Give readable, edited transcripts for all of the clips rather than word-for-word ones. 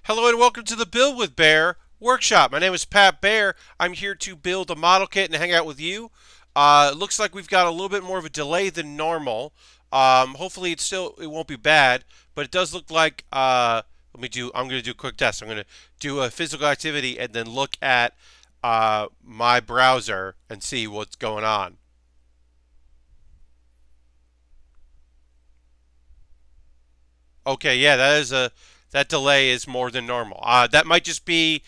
Hello and welcome to the Build with Baer workshop. My name is Pat Baer. I'm here to build a model kit and hang out with you. It looks like we've got a little bit more of a delay than normal. Hopefully it won't be bad, but it does look like I'm going to do a quick test. I'm going to do a physical activity and then look at my browser and see what's going on. Okay, yeah, that delay is more than normal. That might just be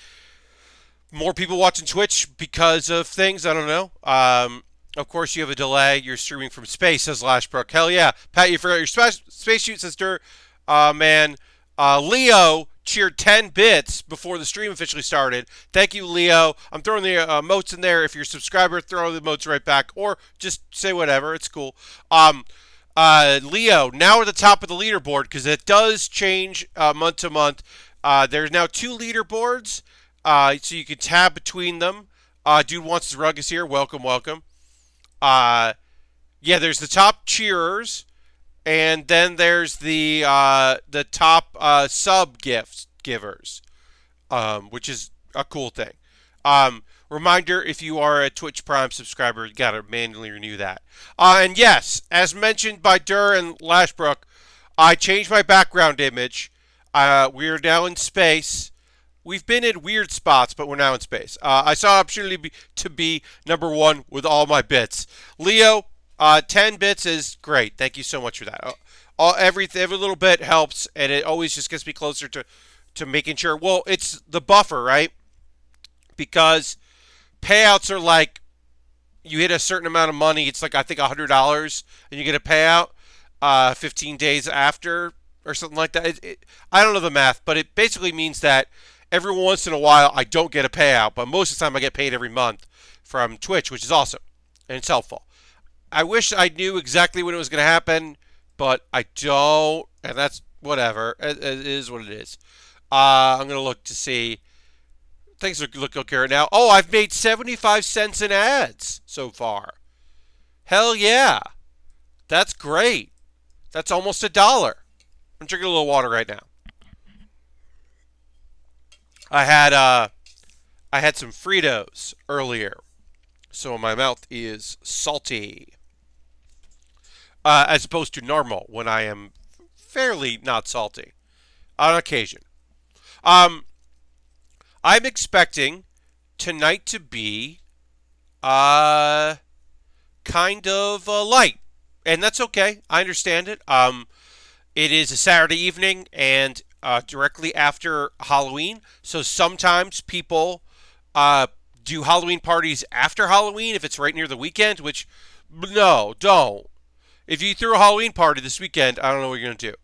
more people watching Twitch because of things. I don't know. Of course, you have a delay. You're streaming from space, says Lashbrook. Hell yeah. Pat, you forgot your space shoot, sister. Man. Leo cheered 10 bits before the stream officially started. Thank you, Leo. I'm throwing the emotes in there. If you're a subscriber, throw the emotes right back. Or just say whatever. It's cool. Leo, now at the top of the leaderboard because it does change month to month. There's now two leaderboards. So you can tab between them. Dude wants his ruckus here. Welcome, welcome. Uh, yeah, there's the top cheerers, and then there's the top sub givers, which is a cool thing. Reminder: if you are a Twitch Prime subscriber, you gotta manually renew that. And yes, as mentioned by Durr and Lashbrook, I changed my background image. We are now in space. We've been in weird spots, but we're now in space. I saw an opportunity to be number one with all my bits. Leo, 10 bits is great. Thank you so much for that. Every little bit helps, and it always just gets me closer to making sure. Well, it's the buffer, right? Because payouts are like you hit a certain amount of money. It's like I think $100, and you get a payout 15 days after or something like that. I don't know the math, but it basically means that every once in a while I don't get a payout, but most of the time I get paid every month from Twitch, which is awesome and it's helpful. I wish I knew exactly when it was going to happen, but I don't, and that's whatever. It is what it is. I'm going to look to see. Things look okay right now. Oh, I've made 75 cents in ads so far. Hell yeah. That's great. That's almost $1. I'm drinking a little water right now. I had some Fritos earlier, so my mouth is salty, as opposed to normal when I am fairly not salty on occasion. Um, I'm expecting tonight to be uh kind of light, and that's okay. I understand it. It is a Saturday evening and directly after Halloween, so sometimes people uh, do Halloween parties after Halloween if it's right near the weekend. Which no, don't. If you threw a Halloween party this weekend, I don't know what you're gonna do.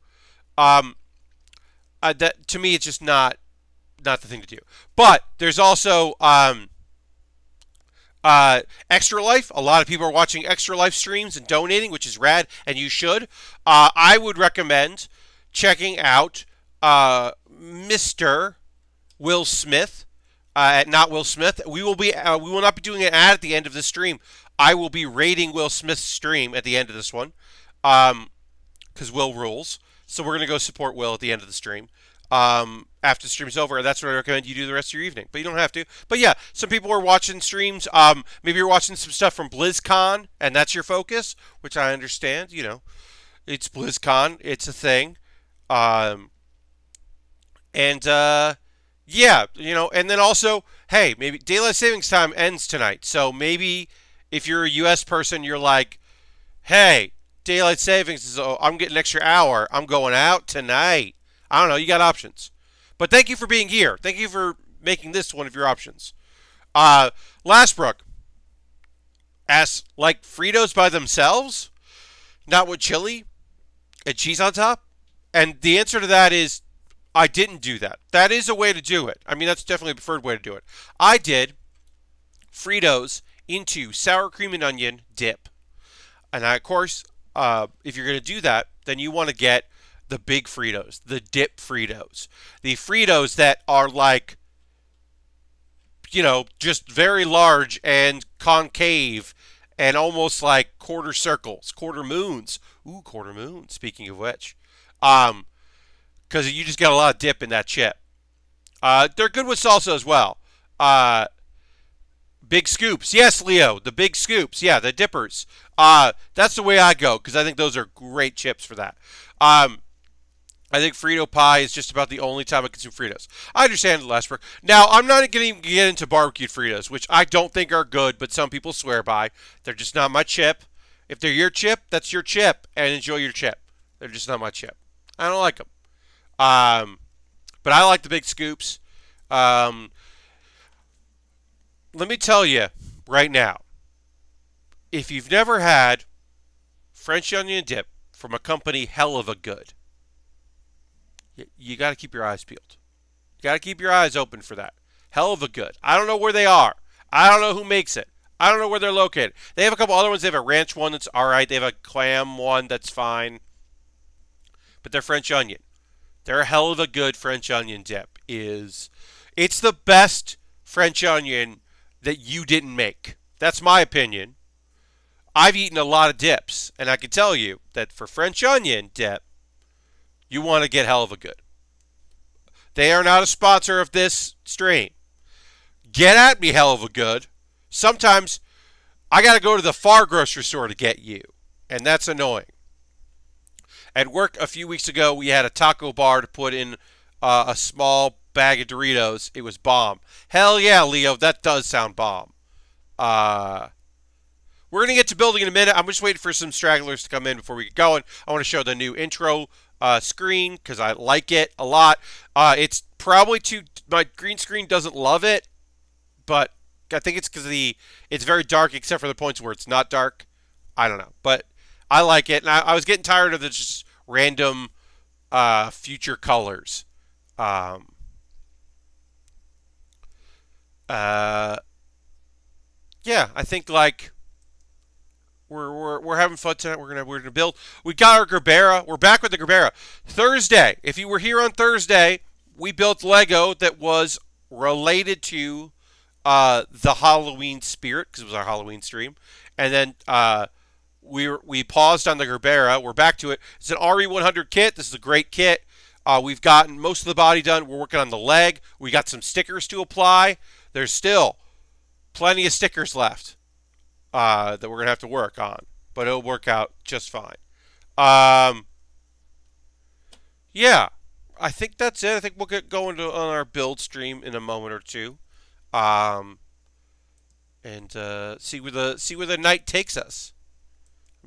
Um, that to me, it's just not the thing to do. But there's also Extra Life. A lot of people are watching Extra Life streams and donating, which is rad, and you should. I would recommend checking out Mr. Will Smith at Not Will Smith. We will not be doing an ad at the end of the stream. I will be rating Will Smith's stream at the end of this one, because Will rules. So we're gonna go support Will at the end of the stream. After the stream's over, that's what I recommend you do the rest of your evening. But you don't have to. But yeah, some people are watching streams. Maybe you're watching some stuff from BlizzCon, and that's your focus, which I understand. It's BlizzCon. It's a thing. Um, and yeah, and then also, hey, maybe daylight savings time ends tonight. So maybe if you're a U.S. person, you're like, hey, daylight savings is, oh, I'm getting an extra hour. I'm going out tonight. I don't know. You got options. But thank you for being here. Thank you for making this one of your options. Uh, Lastbrook asks, like Fritos by themselves? Not with chili and cheese on top? And the answer to that is I didn't do that. That is a way to do it. I mean, that's definitely a preferred way to do it. I did Fritos into sour cream and onion dip. And of course, if you're going to do that, then you want to get the big Fritos, the dip Fritos. The Fritos that are like, just very large and concave and almost like quarter circles, quarter moons. Ooh, quarter moon, speaking of which. Because you just got a lot of dip in that chip. They're good with salsa as well. Uh, Big scoops. Yes, Leo, the big scoops. Yeah, the dippers. That's the way I go because I think those are great chips for that. Um, I think Frito pie is just about the only time I consume Fritos. I understand the last work. Now, I'm not going to get into barbecued Fritos, which I don't think are good, but some people swear by. They're just not my chip. If they're your chip, that's your chip, and enjoy your chip. They're just not my chip. I don't like them. Um, but I like the big scoops. Um, Let me tell you right now, if you've never had French onion dip from a company hell of a good, you got to keep your eyes peeled. You got to keep your eyes open for that. Hell of a good. I don't know where they are. I don't know who makes it. I don't know where they're located. They have a couple other ones. They have a ranch one that's all right. They have a clam one that's fine. But they're French onion. Their hell of a good French onion dip it's the best French onion that you didn't make. That's my opinion. I've eaten a lot of dips, and I can tell you that for French onion dip, you want to get hell of a good. They are not a sponsor of this stream. Get at me, hell of a good. Sometimes I got to go to the far grocery store to get you, and that's annoying. At work a few weeks ago, we had a taco bar to put in a small bag of Doritos. It was bomb. Hell yeah, Leo, that does sound bomb. We're going to get to building in a minute. I'm just waiting for some stragglers to come in before we get going. I want to show the new intro screen because I like it a lot. It's probably my green screen doesn't love it, but I think it's because it's very dark except for the points where it's not dark. I don't know, but I like it. And I was getting tired of the just random future colors. Yeah, I think like we're having fun tonight. We're gonna build. We got our Gerbera. We're back with the Gerbera. Thursday. If you were here on Thursday, we built Lego that was related to the Halloween spirit because it was our Halloween stream, and then we paused on the Gerbera. We're back to it. It's an RE100 kit. This is a great kit. We've gotten most of the body done. We're working on the leg. We got some stickers to apply. There's still plenty of stickers left that we're going to have to work on. But it'll work out just fine. Yeah, I think that's it. I think we'll get going on our build stream in a moment or two. And see where the night takes us.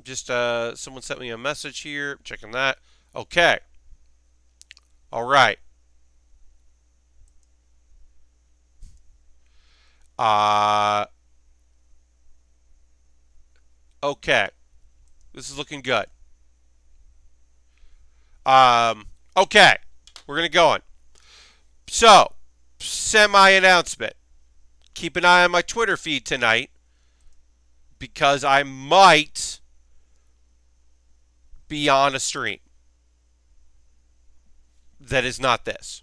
Just someone sent me a message here. I'm checking that. Okay. All right. Okay. This is looking good. Okay. We're gonna go on. So, semi-announcement. Keep an eye on my Twitter feed tonight because I might be on a stream that is not this.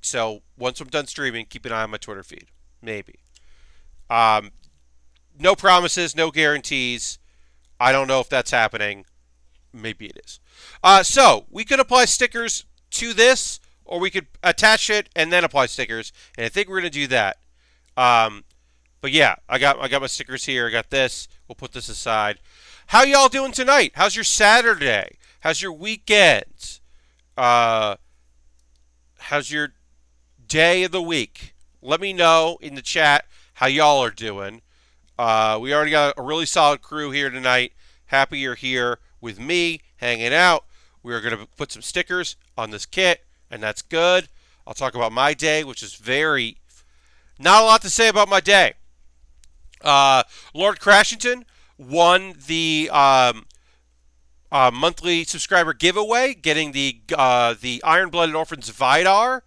So once I'm done streaming, keep an eye on my Twitter feed. Maybe. No promises, no guarantees. I don't know if that's happening. Maybe it is. So we could apply stickers to this, or we could attach it and then apply stickers. And I think we're gonna do that. But yeah, I got my stickers here. I got this. We'll put this aside. How y'all doing tonight? How's your Saturday? How's your weekend? How's your day of the week? Let me know in the chat how y'all are doing. We already got a really solid crew here tonight. Happy you're here with me, hanging out. We're going to put some stickers on this kit, and that's good. I'll talk about my day, which is not a lot to say about my day. Lord Crashington won the monthly subscriber giveaway, getting the Iron Blooded Orphans Vidar.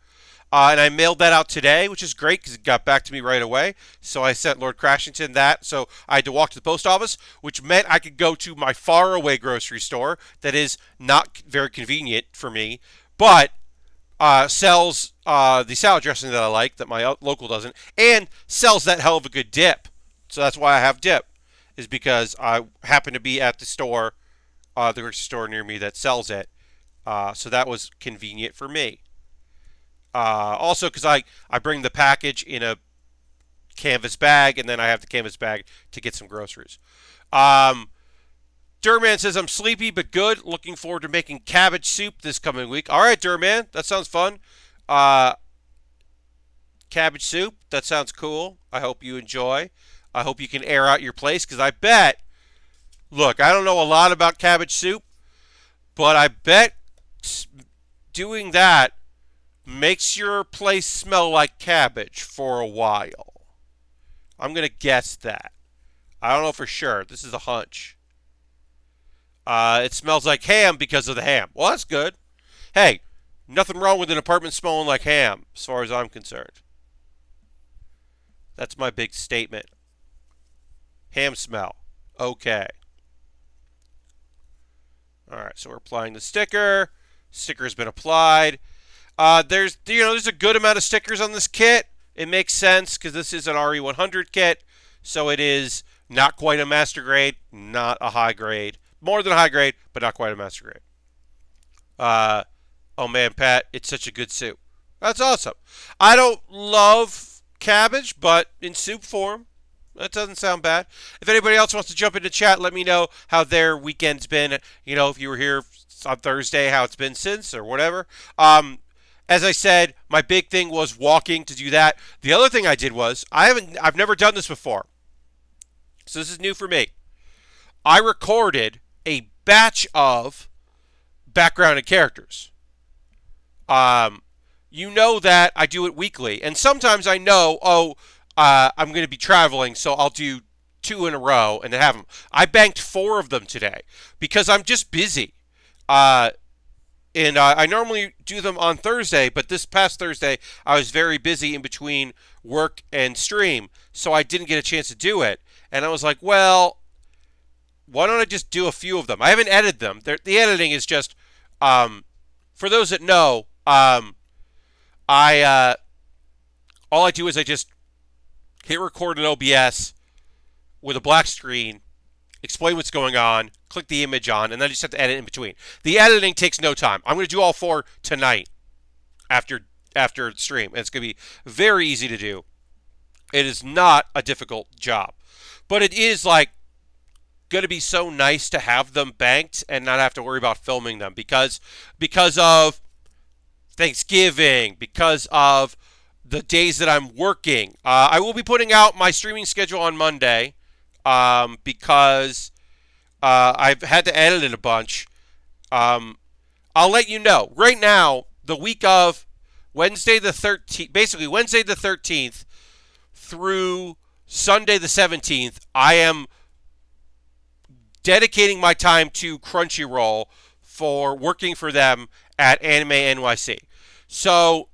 And I mailed that out today, which is great because it got back to me right away. So I sent Lord Crashington that. So I had to walk to the post office, which meant I could go to my faraway grocery store that is not very convenient for me, but sells the salad dressing that I like that my local doesn't, and sells that hell of a good dip. So that's why I have dip, is because I happen to be at the store, the grocery store near me that sells it. So that was convenient for me. Also, because I bring the package in a canvas bag, and then I have the canvas bag to get some groceries. Um, Durman says, I'm sleepy but good. Looking forward to making cabbage soup this coming week. All right, Durman, that sounds fun. Uh, Cabbage soup, that sounds cool. I hope you enjoy. I hope you can air out your place because I bet, look, I don't know a lot about cabbage soup, but I bet doing that makes your place smell like cabbage for a while. I'm going to guess that. I don't know for sure. This is a hunch. It smells like ham because of the ham. Well, that's good. Hey, nothing wrong with an apartment smelling like ham, as far as I'm concerned. That's my big statement. Ham smell. Okay. All right, so we're applying the sticker. Sticker's been applied. There's a good amount of stickers on this kit. It makes sense because this is an RE100 kit, so it is not quite a master grade, not a high grade. More than a high grade, but not quite a master grade. Oh man, Pat, it's such a good soup. That's awesome. I don't love cabbage, but in soup form, that doesn't sound bad. If anybody else wants to jump into chat, let me know how their weekend's been. You know, if you were here on Thursday, how it's been since or whatever. As I said, my big thing was walking to do that. The other thing I did was I've never done this before, so this is new for me. I recorded a batch of background and characters. You know that I do it weekly, and sometimes I know, I'm going to be traveling, so I'll do 2 in a row and then have them. I banked 4 of them today because I'm just busy. And I normally do them on Thursday, but this past Thursday I was very busy in between work and stream, so I didn't get a chance to do it. And I was like, well, why don't I just do a few of them? I haven't edited them. The editing is just, for those that know, all I do is I just hit record in OBS with a black screen, explain what's going on, click the image on, and then I just have to edit in between. The editing takes no time. I'm going to do all 4 tonight after the stream, and it's going to be very easy to do. It is not a difficult job, but it is like going to be so nice to have them banked and not have to worry about filming them because of Thanksgiving, because of the days that I'm working. I will be putting out my streaming schedule on Monday because I've had to edit it a bunch. I'll let you know. Right now, the week of Wednesday the 13th, basically Wednesday the 13th through Sunday the 17th, I am dedicating my time to Crunchyroll for working for them at Anime NYC. So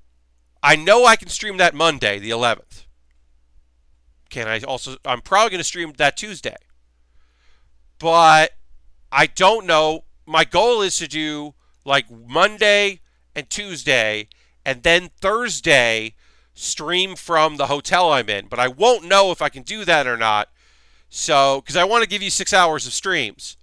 I know I can stream that Monday, the 11th. I'm probably going to stream that Tuesday. But I don't know. My goal is to do like Monday and Tuesday, and then Thursday stream from the hotel I'm in. But I won't know if I can do that or not. So, because I want to give you 6 hours of streams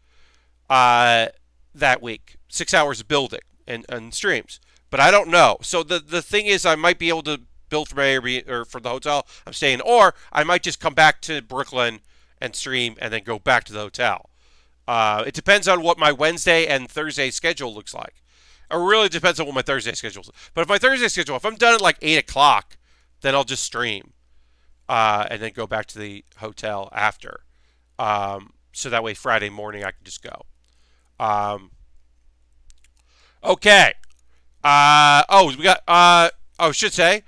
that week. 6 hours of building and streams. But I don't know. So the thing is, I might be able to build for my Airbnb or for the hotel I'm staying, or I might just come back to Brooklyn and stream and then go back to the hotel. It depends on what my Wednesday and Thursday schedule looks like. It really depends on what my Thursday schedule is. But if my Thursday schedule, if I'm done at like 8 o'clock, then I'll just stream and then go back to the hotel after. So that way Friday morning I can just go. Okay. We got, I should say,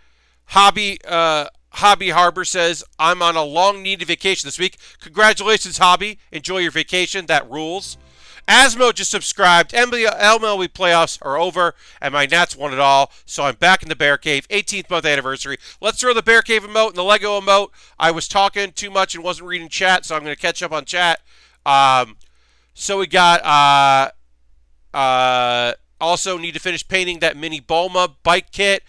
Hobby Harbor says, I'm on a long-needed vacation this week. Congratulations, Hobby. Enjoy your vacation. That rules. Asmo just subscribed. MLB playoffs are over, and my Nats won it all, so I'm back in the Bear Cave. 18th month anniversary. Let's throw the Bear Cave emote and the Lego emote. I was talking too much and wasn't reading chat, so I'm going to catch up on chat. So we got, also need to finish painting that mini Bulma bike kit,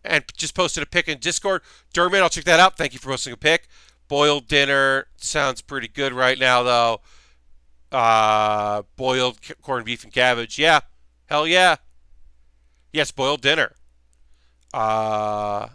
and just posted a pic in Discord. Dermot, I'll check that out. Thank you for posting a pic. Boiled dinner sounds pretty good right now, though. Boiled corned beef and cabbage. Yeah. Hell yeah. Yes, boiled dinner. Uh,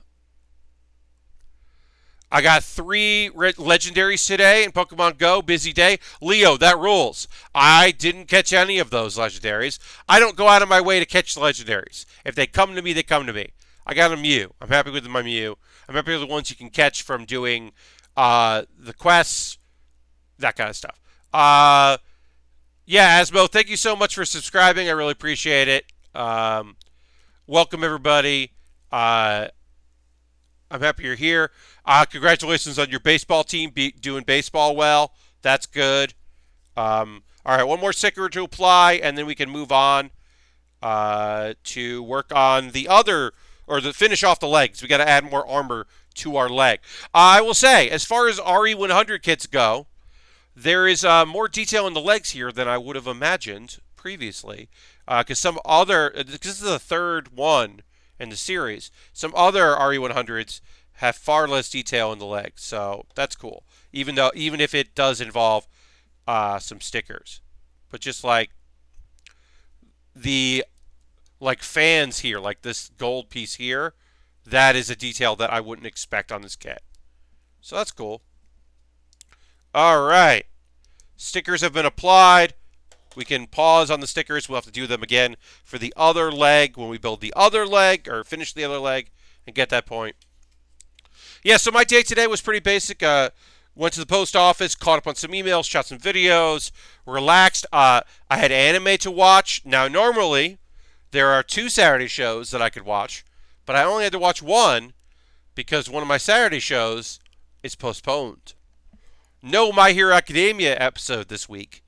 I got 3 legendaries today in Pokemon Go. Busy day. Leo, that rules. I didn't catch any of those legendaries. I don't go out of my way to catch the legendaries. If they come to me, they come to me. I got a Mew. I'm happy with my Mew. I'm happy with the ones you can catch from doing the quests, that kind of stuff. Yeah, Asmo, thank you so much for subscribing. I really appreciate it. Welcome, everybody. I'm happy you're here. Congratulations on your baseball team doing baseball well. That's good. All right, one more sticker to apply, and then we can move on to work on the other, or the finish off the legs. We got to add more armor to our leg. I will say, as far as RE100 kits go, there is more detail in the legs here than I would have imagined previously. Because this is the third one in the series. Some other RE100s have far less detail in the legs, so that's cool. Even if it does involve some stickers, but just like the fans here, like this gold piece here, that is a detail that I wouldn't expect on this kit. So that's cool. All right, stickers have been applied. We can pause on the stickers. We'll have to do them again for the other leg when we build the other leg or finish the other leg and get that point. Yeah, so my day today was pretty basic. Went to the post office, caught up on some emails, shot some videos, relaxed. I had anime to watch. Now, normally, there are 2 Saturday shows that I could watch, but I only had to watch one because one of my Saturday shows is postponed. No My Hero Academia episode this week.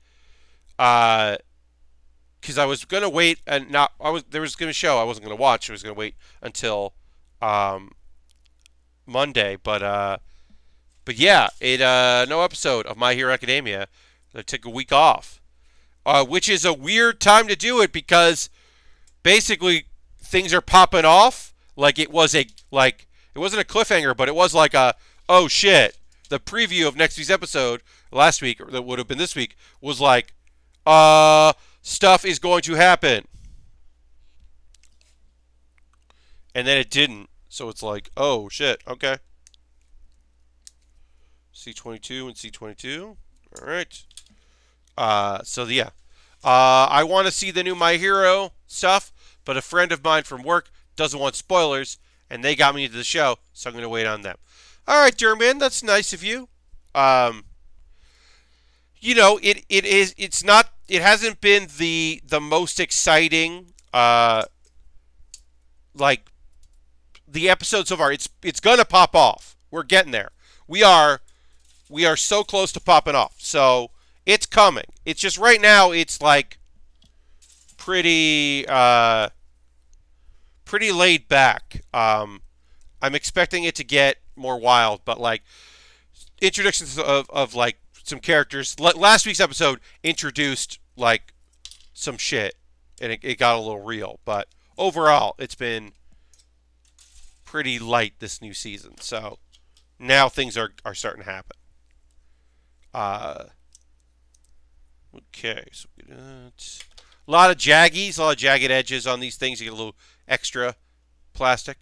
Because I was gonna wait and there was gonna show I wasn't gonna watch. I was gonna wait until Monday, but yeah, no episode of My Hero Academia. I took a week off, which is a weird time to do it because basically things are popping off. Like it wasn't a cliffhanger, but it was like oh shit. The preview of next week's episode last week, or that would have been this week, was like stuff is going to happen. And then it didn't. So it's like, oh shit, okay. C22 and C22. All right. So yeah. I want to see the new My Hero stuff, but a friend of mine from work doesn't want spoilers, and they got me into the show, so I'm going to wait on them. All right, Derman, that's nice of you. It hasn't been the most exciting the episode so far. It's gonna pop off. We're getting there. We are so close to popping off. So it's coming. It's just right now it's like pretty laid back. I'm expecting it to get more wild, but like introductions of like some characters. Last week's episode introduced like some shit, and it got a little real. But overall, it's been pretty light this new season. So now things are starting to happen. Okay, so a lot of jaggies, a lot of jagged edges on these things. You get a little extra plastic.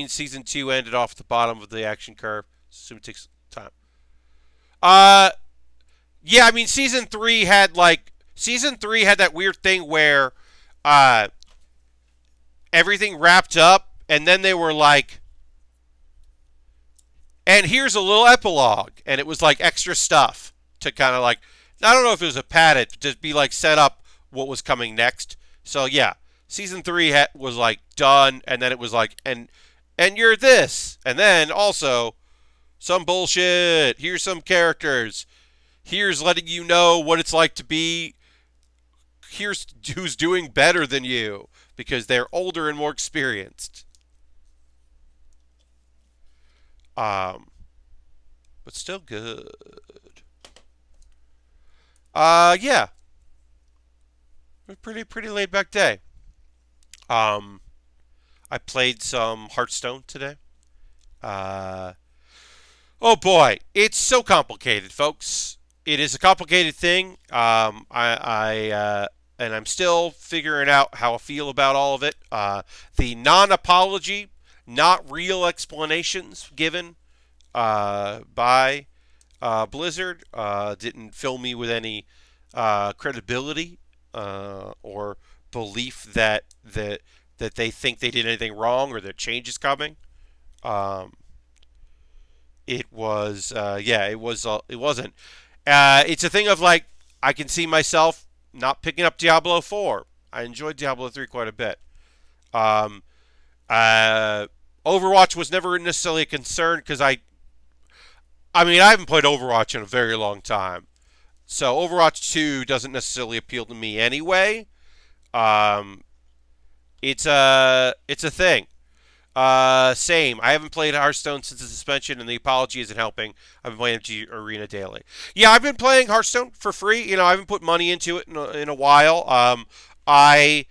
Season 2 ended off at the bottom of the action curve. Assume it takes time. Yeah, season 3 had that weird thing where everything wrapped up, and then they were like, and here's a little epilogue, and it was like extra stuff to kind of like, I don't know if it was a padded, to be like set up what was coming next. So yeah, season 3 was like done, and then it was like, and you're this, and then also some bullshit. Here's some characters. Here's letting you know what it's like to be. Here's who's doing better than you because they're older and more experienced. But still good. Yeah. A pretty laid back day. I played some Hearthstone today. Oh boy, it's so complicated, folks. It is a complicated thing. and I'm still figuring out how I feel about all of it. The non-apology, not real explanations given by Blizzard didn't fill me with any credibility or belief that they think they did anything wrong or that change is coming. Um, it was it wasn't. It's a thing of like I can see myself not picking up Diablo 4. I enjoyed Diablo 3 quite a bit. Um, uh, Overwatch was never necessarily a concern because I mean I haven't played Overwatch in a very long time, so Overwatch 2 doesn't necessarily appeal to me anyway. Um, it's a thing. Same. I haven't played Hearthstone since the suspension, and the apology isn't helping. I've been playing MG Arena daily. Yeah, I've been playing Hearthstone for free. I haven't put money into it in a while. I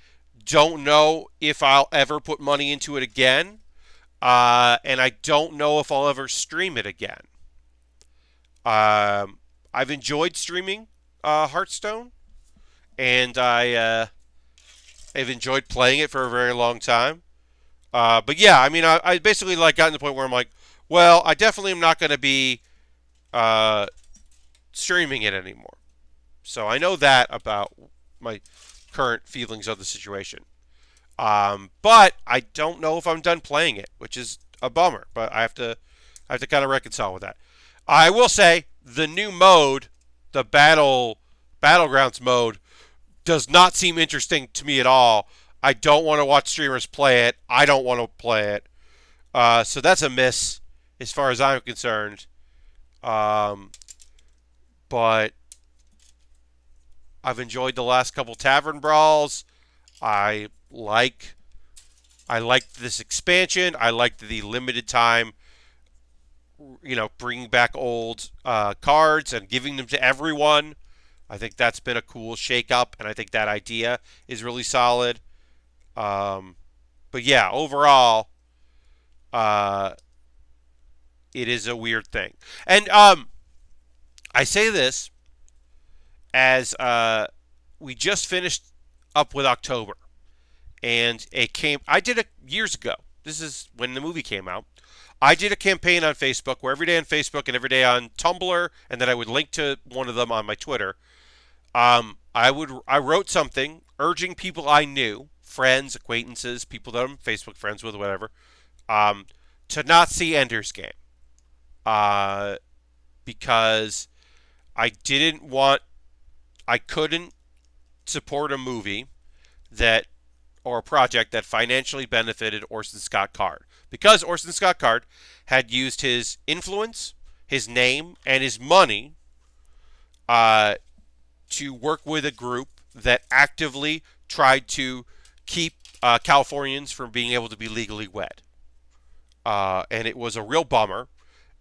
don't know if I'll ever put money into it again, and I don't know if I'll ever stream it again. I've enjoyed streaming Hearthstone, and I've enjoyed playing it for a very long time. But yeah, I mean, I basically like gotten to the point where I'm like, well, I definitely am not going to be uh, streaming it anymore. So I know that about my current feelings of the situation. But I don't know if I'm done playing it, which is a bummer. But I have to kind of reconcile with that. I will say the new mode, the battlegrounds mode, does not seem interesting to me at all. I don't want to watch streamers play it. I don't want to play it. So that's a miss as far as I'm concerned. Um, but I've enjoyed the last couple tavern brawls. I like I liked this expansion. I liked the limited time, bringing back old cards and giving them to everyone. I think that's been a cool shake-up, and I think that idea is really solid. Um, but yeah, overall, uh, it is a weird thing. And I say this as we just finished up with October, and it came. I did it years ago. This is when the movie came out. I did a campaign on Facebook where every day on Facebook and every day on Tumblr, and then I would link to one of them on my Twitter. I wrote something urging people I knew, friends, acquaintances, people that I'm Facebook friends with, whatever, um, to not see Ender's Game, uh, because I couldn't support a movie that or a project that financially benefited Orson Scott Card because Orson Scott Card had used his influence, his name, and his money uh, to work with a group that actively tried to keep Californians from being able to be legally wed. And it was a real bummer.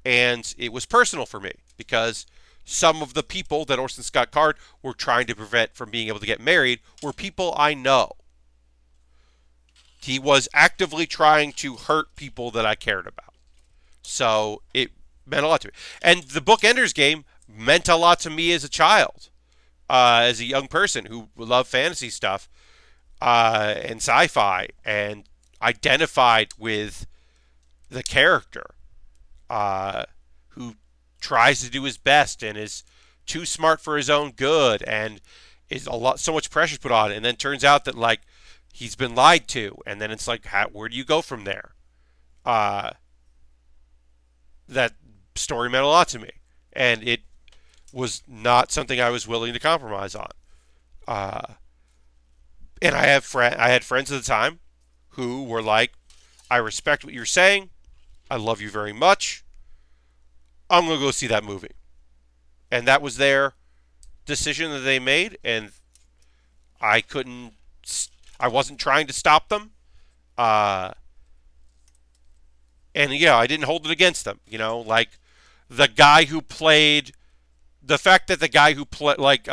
And it was personal for me because some of the people that Orson Scott Card were trying to prevent from being able to get married were people I know. He was actively trying to hurt people that I cared about. So it meant a lot to me. And the book Ender's Game meant a lot to me as a child, as a young person who loved fantasy stuff and sci-fi and identified with the character who tries to do his best and is too smart for his own good and is so much pressure put on it, and then turns out that like he's been lied to, and then it's like where do you go from there? That story meant a lot to me, and it was not something I was willing to compromise on. Uh, and I had friends at the time who were like, I respect what you're saying. I love you very much. I'm going to go see that movie. And that was their decision that they made, and I couldn't, I wasn't trying to stop them. Uh, and yeah, I didn't hold it against them. Like the guy who played, the fact that the guy who played, like,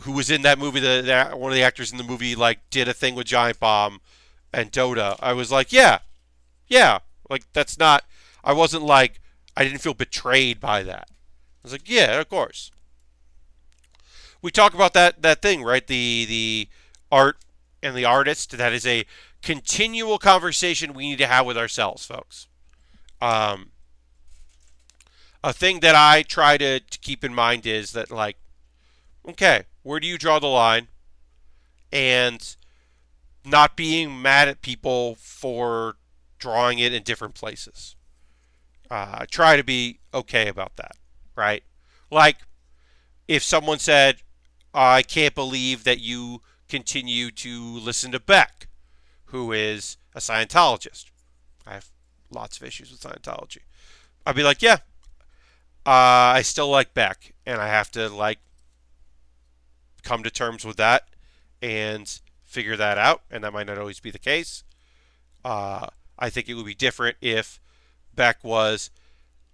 who was in that movie, one of the actors in the movie, like, did a thing with Giant Bomb and Dota. I was like, yeah, like that's not. I wasn't like I didn't feel betrayed by that. I was like, yeah, of course. we talk about that thing, right? The art and the artist. That is a continual conversation we need to have with ourselves, folks. Um, a thing that I try to keep in mind is that, like, okay, where do you draw the line? And not being mad at people for drawing it in different places. I try to be okay about that, right? Like, if someone said, I can't believe that you continue to listen to Beck, who is a Scientologist. I have lots of issues with Scientology. I'd be like, yeah, I still like Beck, and I have to, like, come to terms with that and figure that out, and that might not always be the case. I think it would be different if Beck was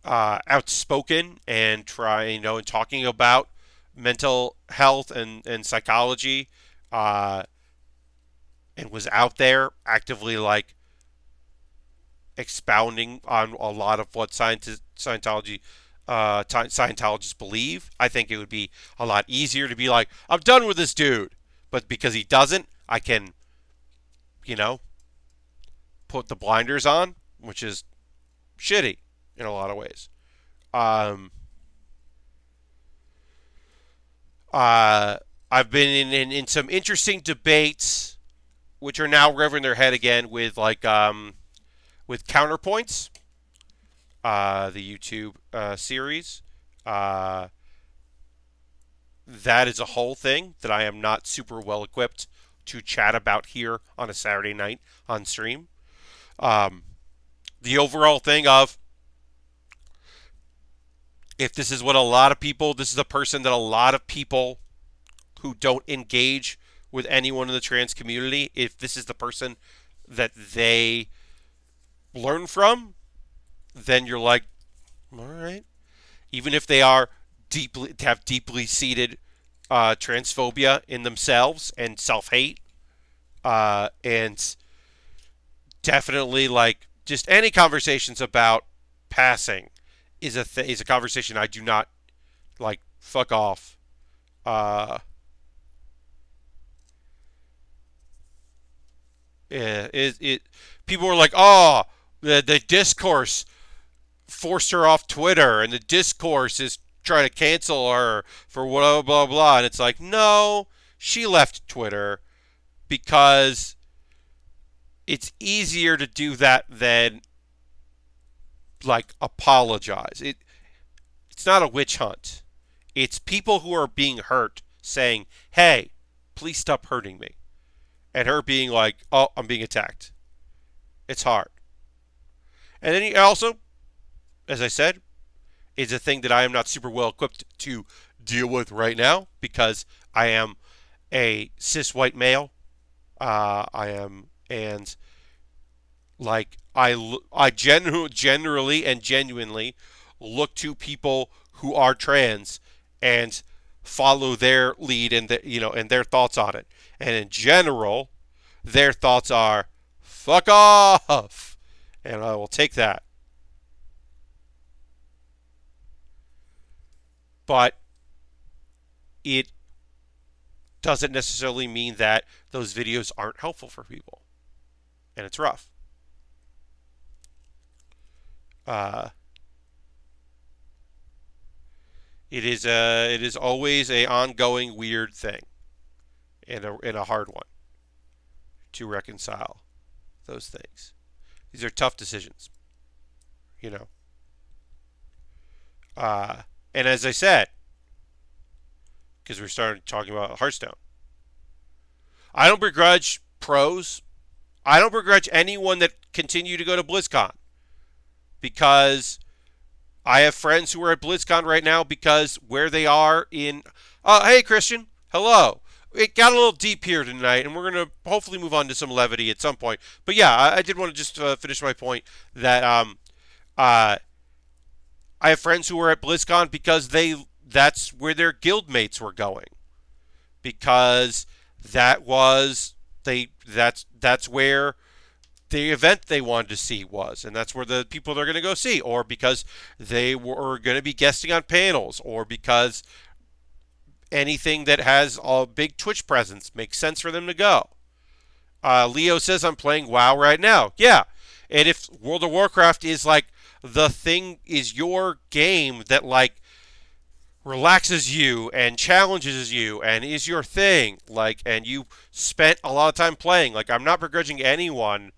outspoken and and talking about mental health and psychology, uh, and was out there actively, like, expounding on a lot of what Scientologists believe. I think it would be a lot easier to be like, I'm done with this dude. But because he doesn't, I can, you know, put the blinders on, which is shitty in a lot of ways. Um, uh, I've been in some interesting debates, which are now revving their head again with counterpoints, the YouTube series. Uh, that is a whole thing that I am not super well equipped to chat about here on a Saturday night on stream. Um, the overall thing of, if this is what a lot of people, this is a person that a lot of people who don't engage with anyone in the trans community, if this is the person that they learn from, then you're like, all right. Even if they are have deeply seated transphobia in themselves and self-hate, and definitely, like, just any conversations about passing is a conversation I do not like. Fuck off. Uh, yeah, it people are like, oh, the discourse forced her off Twitter, and the discourse is trying to cancel her for blah blah blah. And it's like, no, she left Twitter because it's easier to do that than, like, apologize. It's not a witch hunt. It's people who are being hurt saying, "Hey, please stop hurting me," and her being like, "Oh, I'm being attacked." It's hard. And then also, as I said, is a thing that I am not super well equipped to deal with right now because I am a cis white male. I am, and, like, I generally and genuinely look to people who are trans and follow their lead and and their thoughts on it. And in general, their thoughts are fuck off, and I will take that. But it doesn't necessarily mean that those videos aren't helpful for people, and it's rough. Uh, it is always a ongoing weird thing, and a hard one to reconcile those things. These are tough decisions, you know. And as I said, because we started talking about Hearthstone, I don't begrudge pros. I don't begrudge anyone that continue to go to BlizzCon, because I have friends who are at BlizzCon right now because where they are in. Hey, Christian. Hello. It got a little deep here tonight, and we're going to hopefully move on to some levity at some point. But yeah, I did want to just finish my point that uh, I have friends who were at BlizzCon because that's where their guild mates were going, because that's where the event they wanted to see was, and that's where the people they're going to go see, or because they were going to be guesting on panels, or because anything that has a big Twitch presence makes sense for them to go. Leo says I'm playing WoW right now. Yeah, and if World of Warcraft is like the thing, is your game that like relaxes you and challenges you and is your thing, like, and you spent a lot of time playing, like, I'm not begrudging anyone.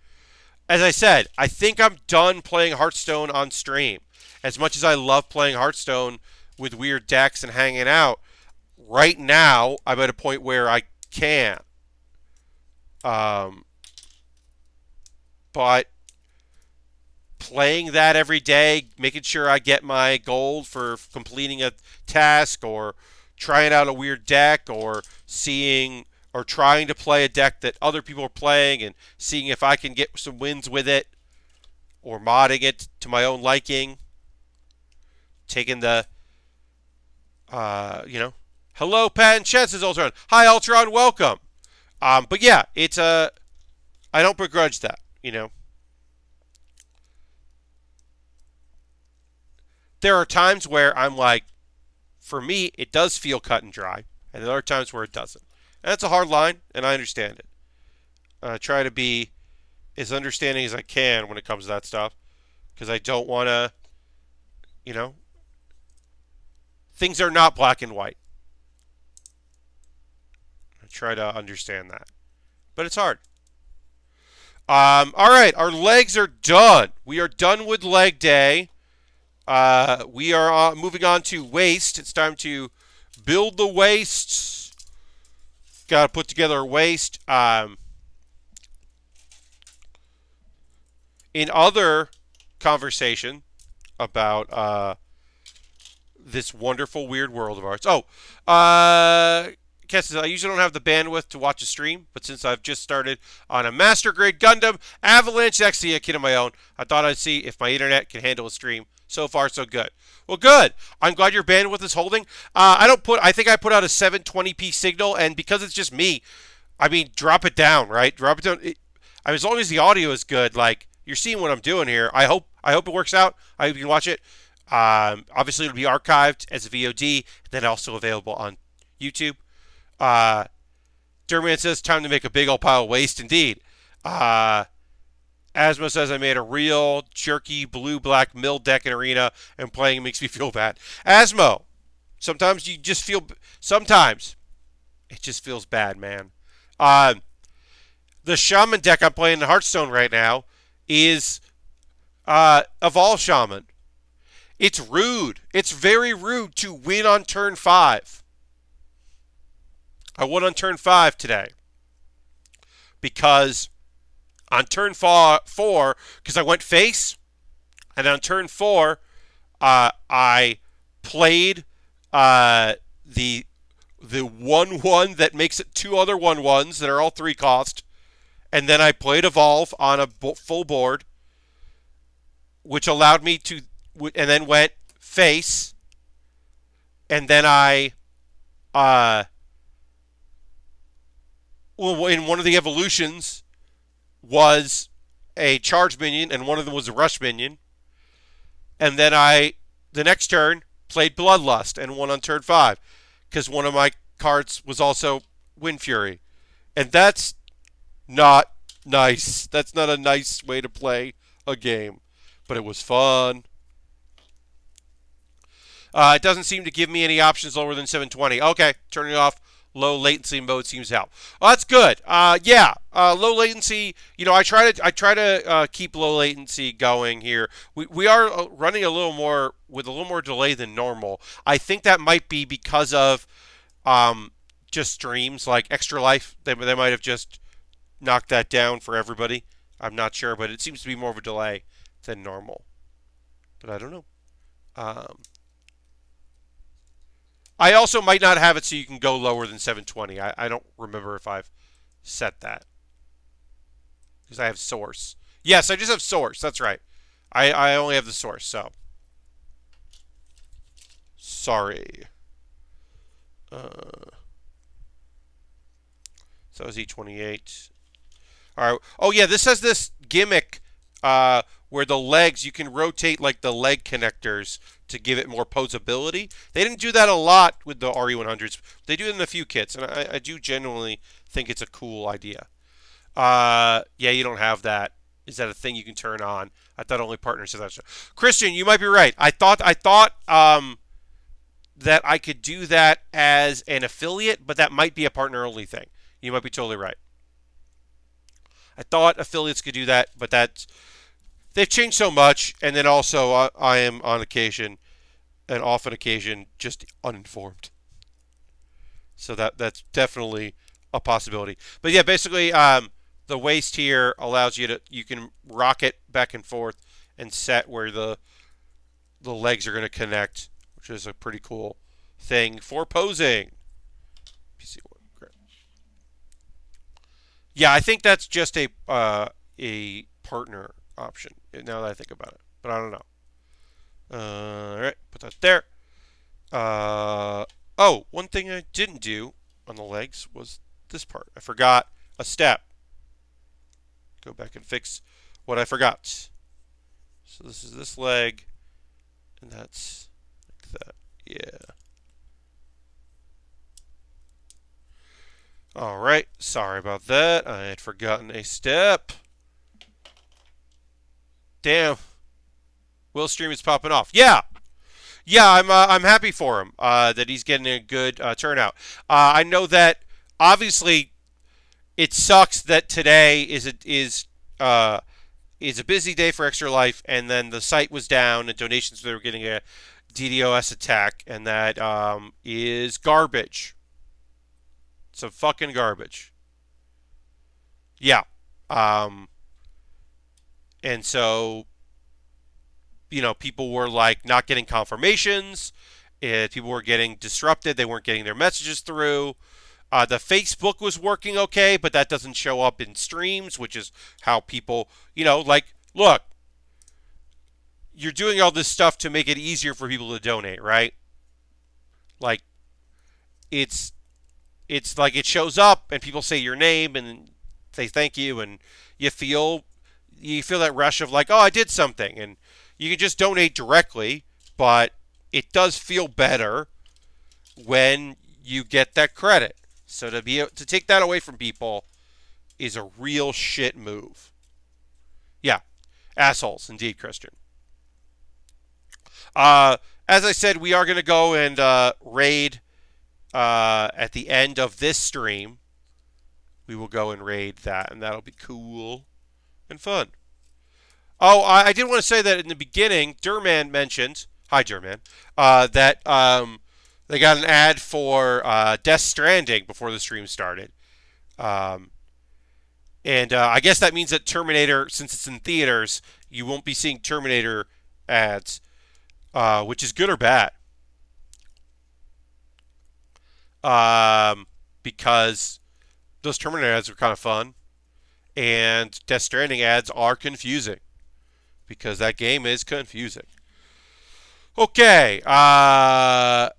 As I said, I think I'm done playing Hearthstone on stream. As much as I love playing Hearthstone with weird decks and hanging out, right now I'm at a point where I can't. Um, but playing that every day, making sure I get my gold for completing a task, or trying out a weird deck, or seeing or trying to play a deck that other people are playing and seeing if I can get some wins with it, or modding it to my own liking, taking the hello Pat and Chet, says Ultron. Hi Ultron, welcome. But yeah, it's I don't begrudge that. There are times where I'm like, for me, it does feel cut and dry, and there are times where it doesn't. And that's a hard line, and I understand it. I try to be as understanding as I can when it comes to that stuff, because I don't want to, you know, things are not black and white. I try to understand that, but it's hard. All right, our legs are done. We are done with leg day. We are moving on to waist. It's time to build the waist. Got to put together a waist. In other conversation about this wonderful weird world of ours. Cass says, I usually don't have the bandwidth to watch a stream, but since I've just started on a Master Grade Gundam Avalanche XC, a kid of my own, I thought I'd see if my internet can handle a stream. So far, so good. Well, good. I'm glad your bandwidth is holding. I think I put out a 720p signal, and because it's just me, I mean, drop it down, right? Drop it down. As long as the audio is good, like, you're seeing what I'm doing here. I hope it works out. I hope you can watch it. Obviously, it'll be archived as a VOD, and then also available on YouTube. Derman says, time to make a big old pile of waste, indeed. Asmo says, I made a real jerky blue-black mill deck in Arena, and playing makes me feel bad. Asmo, sometimes it just feels bad, man. The Shaman deck I'm playing in Hearthstone right now is Evolve Shaman. It's rude. It's very rude to win on turn 5. I won on turn 5 today because on turn 4, because I went face, and on turn 4, I played the 1/1 that makes it 2 other 1/1s that are all 3 cost, and then I played Evolve on a full board, which allowed me to, and then went face, and then in one of the evolutions was a charge minion, and one of them was a rush minion. And then the next turn, played Bloodlust and won on turn 5, because one of my cards was also Wind Fury. And that's not nice. That's not a nice way to play a game. But it was fun. It doesn't seem to give me any options lower than 720. Okay, turning off low latency mode seems to help. Well, that's good. Low latency. I try to keep low latency going here. We are running a little more delay than normal. I think that might be because of just streams like Extra Life. They might have just knocked that down for everybody. I'm not sure, but it seems to be more of a delay than normal. But I don't know. I also might not have it so you can go lower than 720. I don't remember if I've set that. Because I have source. Yes, I just have source. That's right. I only have the source, so. Sorry. So is E28. All right. Oh, yeah, this has this gimmick where the legs, you can rotate like the leg connectors to give it more posability. They didn't do that a lot with the RE100s. They do it in a few kits, and I do genuinely think it's a cool idea. Yeah, you don't have that. Is that a thing you can turn on? I thought only partners have that. Christian, you might be right. I thought that I could do that as an affiliate, but that might be a partner only thing. You might be totally right. I thought affiliates could do that, but they've changed so much, and then also I am on occasion, and often occasion, just uninformed. So that's definitely a possibility. But yeah, basically, the waist here allows you can rock it back and forth and set where the legs are going to connect, which is a pretty cool thing for posing. Yeah, I think that's just a partner option. Now that I think about it, but I don't know. All right, put that there. Oh, one thing I didn't do on the legs was this part. I forgot a step. Go back and fix what I forgot. So this is this leg, and that's like that. Yeah. All right. Sorry about that. I had forgotten a step. Damn. Will Stream is popping off. Yeah. Yeah, I'm happy for him that he's getting a good turnout. I know that obviously it sucks that today is a busy day for Extra Life, and then the site was down and donations they were getting a DDoS attack, and that is garbage. Some fucking garbage. Yeah. And so people were like not getting confirmations. People were getting disrupted. They weren't getting their messages through. The Facebook was working okay, but that doesn't show up in streams, which is how people, look, you're doing all this stuff to make it easier for people to donate, right? Like, it's like it shows up and people say your name and say thank you, and you feel that rush of like, oh, I did something, and you can just donate directly, but it does feel better when you get that credit. So to take that away from people is a real shit move. Yeah, assholes indeed, Christian. As I said, we are going to go and raid at the end of this stream. We will go and raid that, and that'll be cool and fun. Oh, I did want to say that in the beginning, Durman mentioned, hi Durman, that they got an ad for Death Stranding before the stream started. And I guess that means that Terminator, since it's in theaters, you won't be seeing Terminator ads, which is good or bad. Because those Terminator ads are kind of fun, and Death Stranding ads are confusing, because that game is confusing. Okay, yeah,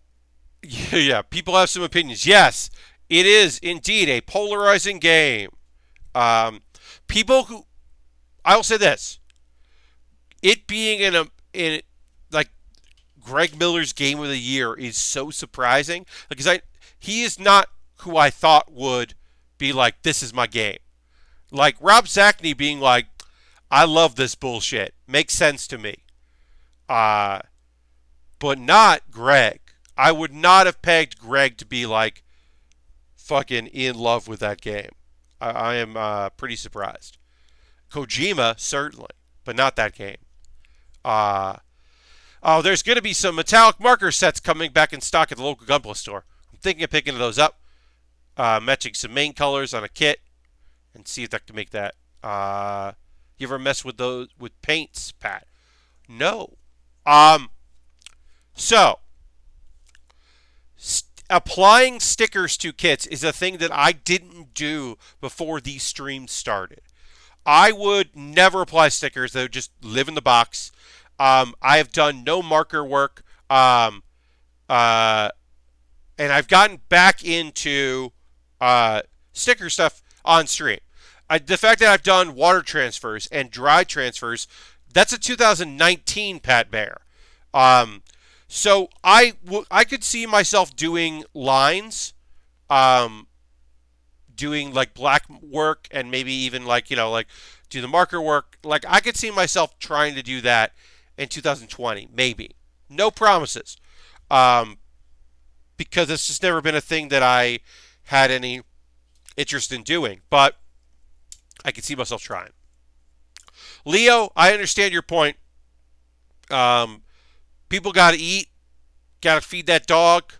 people have some opinions. Yes, it is indeed a polarizing game. People who, I will say this, it being in like Greg Miller's Game of the Year is so surprising, because he is not who I thought would be like, this is my game. Like Rob Zacny being like, I love this bullshit. Makes sense to me. But not Greg. I would not have pegged Greg to be like fucking in love with that game. I am pretty surprised. Kojima, certainly, but not that game. There's going to be some metallic marker sets coming back in stock at the local Gunpla store. I'm thinking of picking those up, matching some main colors on a kit, and see if I can make that. You ever mess with those with paints, Pat? No. So, applying stickers to kits is a thing that I didn't do before these streams started. I would never apply stickers. They would just live in the box. I have done no marker work. And I've gotten back into sticker stuff on stream. The fact that I've done water transfers and dry transfers, That's a 2019 Pat Baer. Um, so I could see myself doing lines, um, doing like black work and maybe even like like do the marker work. Like I could see myself trying to do that in 2020, maybe. No promises, um, because it's just never been a thing that I had any interest in doing. But I could see myself trying. Leo, I understand your point. Um, People got to eat, got to feed that dog,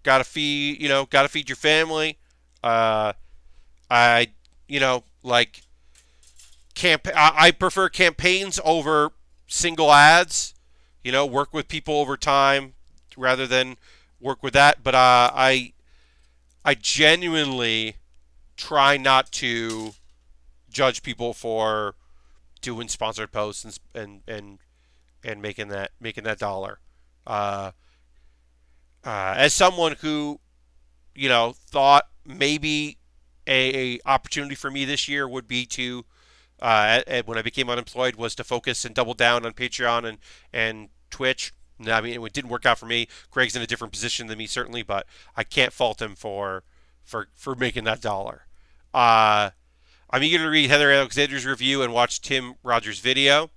got to feed got to feed your family. Uh, I like I prefer campaigns over single ads. Work with people over time rather than work with that. But I genuinely try not to judge people for doing sponsored posts and making that dollar. Uh, as someone who thought maybe a opportunity for me this year would be to when I became unemployed was to focus and double down on Patreon and Twitch. I mean, it didn't work out for me. Greg's in a different position than me, certainly, but I can't fault him for making that dollar. Uh, I'm eager to read Heather Alexander's review and watch Tim Rogers' video.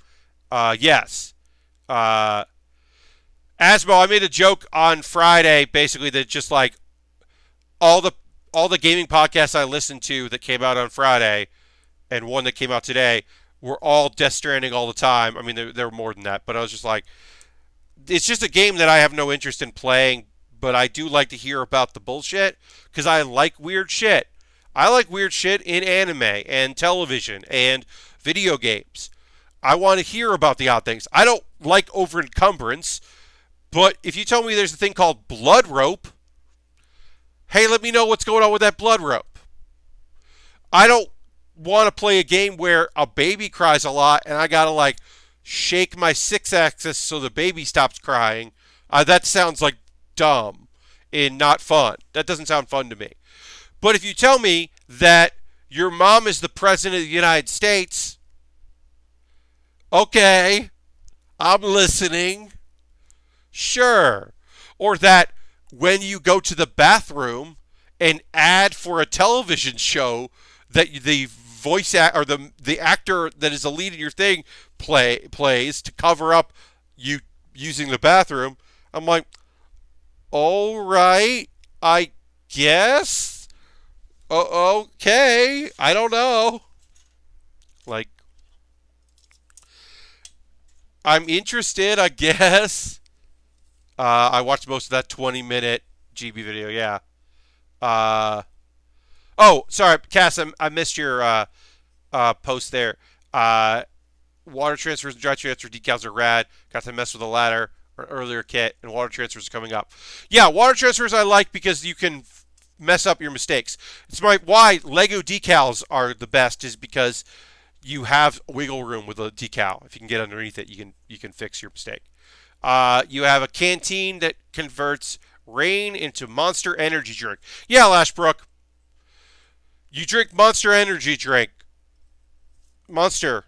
Yes. Uh, Asmo, I made a joke on Friday, basically that just like all the all the gaming podcasts I listened to that came out on Friday and one that came out today were all Death Stranding all the time. I mean, there were more than that, but I was just like, it's just a game that I have no interest in playing, but I do like to hear about the bullshit because I like weird shit. I like weird shit in anime and television and video games. I want to hear about the odd things. I don't like over encumbrance, but if you tell me there's a thing called blood rope, hey, let me know what's going on with that blood rope. I don't want to play a game where a baby cries a lot and I got to like shake my 6-axis so the baby stops crying. That sounds like dumb and not fun. That doesn't sound fun to me. But if you tell me that your mom is the president of the United States, okay, I'm listening. Sure. Or that when you go to the bathroom, an ad for a television show that the voice or the actor that is the lead in your thing plays to cover up you using the bathroom. I'm like, all right, I guess. Okay, I don't know. Like, I'm interested, I guess. I watched most of that 20-minute GB video. Yeah. Oh, sorry, Cass. I missed your post there. Water transfers and dry transfer decals are rad. Got to mess with the ladder or earlier kit, and water transfers are coming up. Yeah, water transfers I like because you can mess up your mistakes. It's why Lego decals are the best is because you have wiggle room with a decal. If you can get underneath it, you can fix your mistake. You have a canteen that converts rain into Monster Energy drink. Yeah, Lashbrook. You drink Monster Energy drink. Monster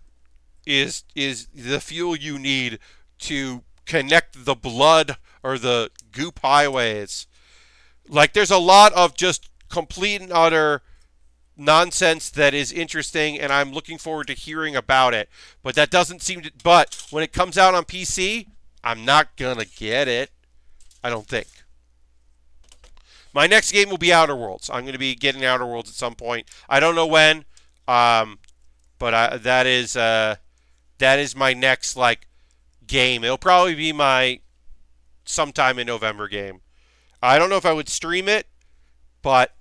is the fuel you need to connect the blood or the goop highways. Like, there's a lot of just complete and utter nonsense that is interesting, and I'm looking forward to hearing about it. But that doesn't seem to. But when it comes out on PC, I'm not gonna get it. I don't think. My next game will be Outer Worlds. I'm going to be getting Outer Worlds at some point. I don't know when, but that is my next like game. It'll probably be my sometime in November game. I don't know if I would stream it, but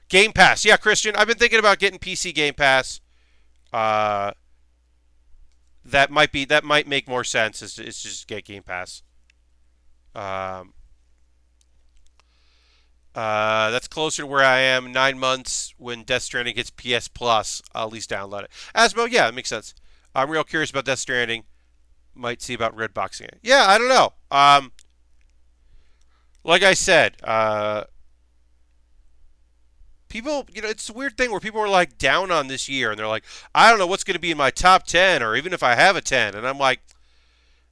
Game Pass. Yeah, Christian, I've been thinking about getting PC Game Pass. That might make more sense. Is just get Game Pass. That's closer to where I am. 9 months when Death Stranding hits PS Plus. I'll at least download it. Asmo, yeah, it makes sense. I'm real curious about Death Stranding. Might see about Redboxing it. Yeah, I don't know. Like I said, People, it's a weird thing where people are like down on this year and they're like, I don't know what's going to be in my top 10 or even if I have a 10. And I'm like,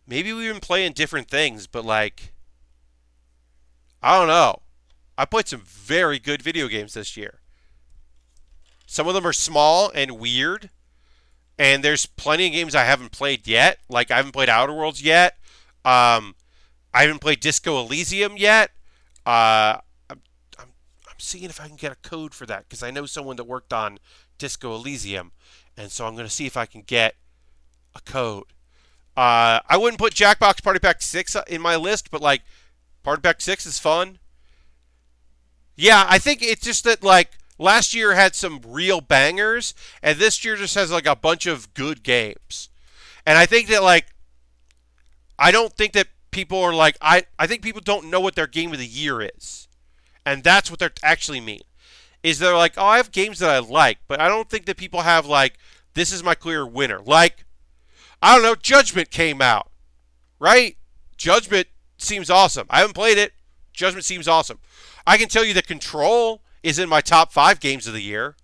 maybe we've been playing different things, but like, I don't know. I played some very good video games this year. Some of them are small and weird, and there's plenty of games I haven't played yet. Like, I haven't played Outer Worlds yet. Um, I haven't played Disco Elysium yet. I'm seeing if I can get a code for that because I know someone that worked on Disco Elysium, and so I'm going to see if I can get a code. I wouldn't put Jackbox Party Pack 6 in my list, but like Party Pack 6 is fun. Yeah, I think it's just that like last year had some real bangers, and this year just has like a bunch of good games. And I think that like I don't think that people are like I think people don't know what their game of the year is. And that's what they actually mean. Is they're like, oh, I have games that I like, but I don't think that people have like this is my clear winner. Like, I don't know, Judgment came out, right? Judgment seems awesome. I haven't played it. Judgment seems awesome. I can tell you that Control is in my top 5 games of the year.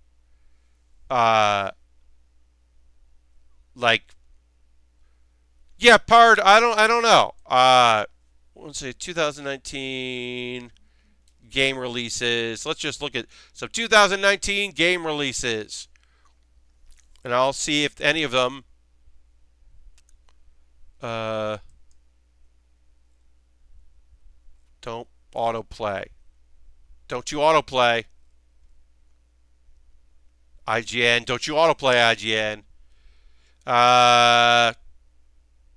Like, yeah, Pard. I don't know. Let's see, 2019 game releases. Let's just look at some 2019 game releases, and I'll see if any of them. Don't autoplay. Don't you autoplay. IGN. Don't you autoplay, IGN. Let's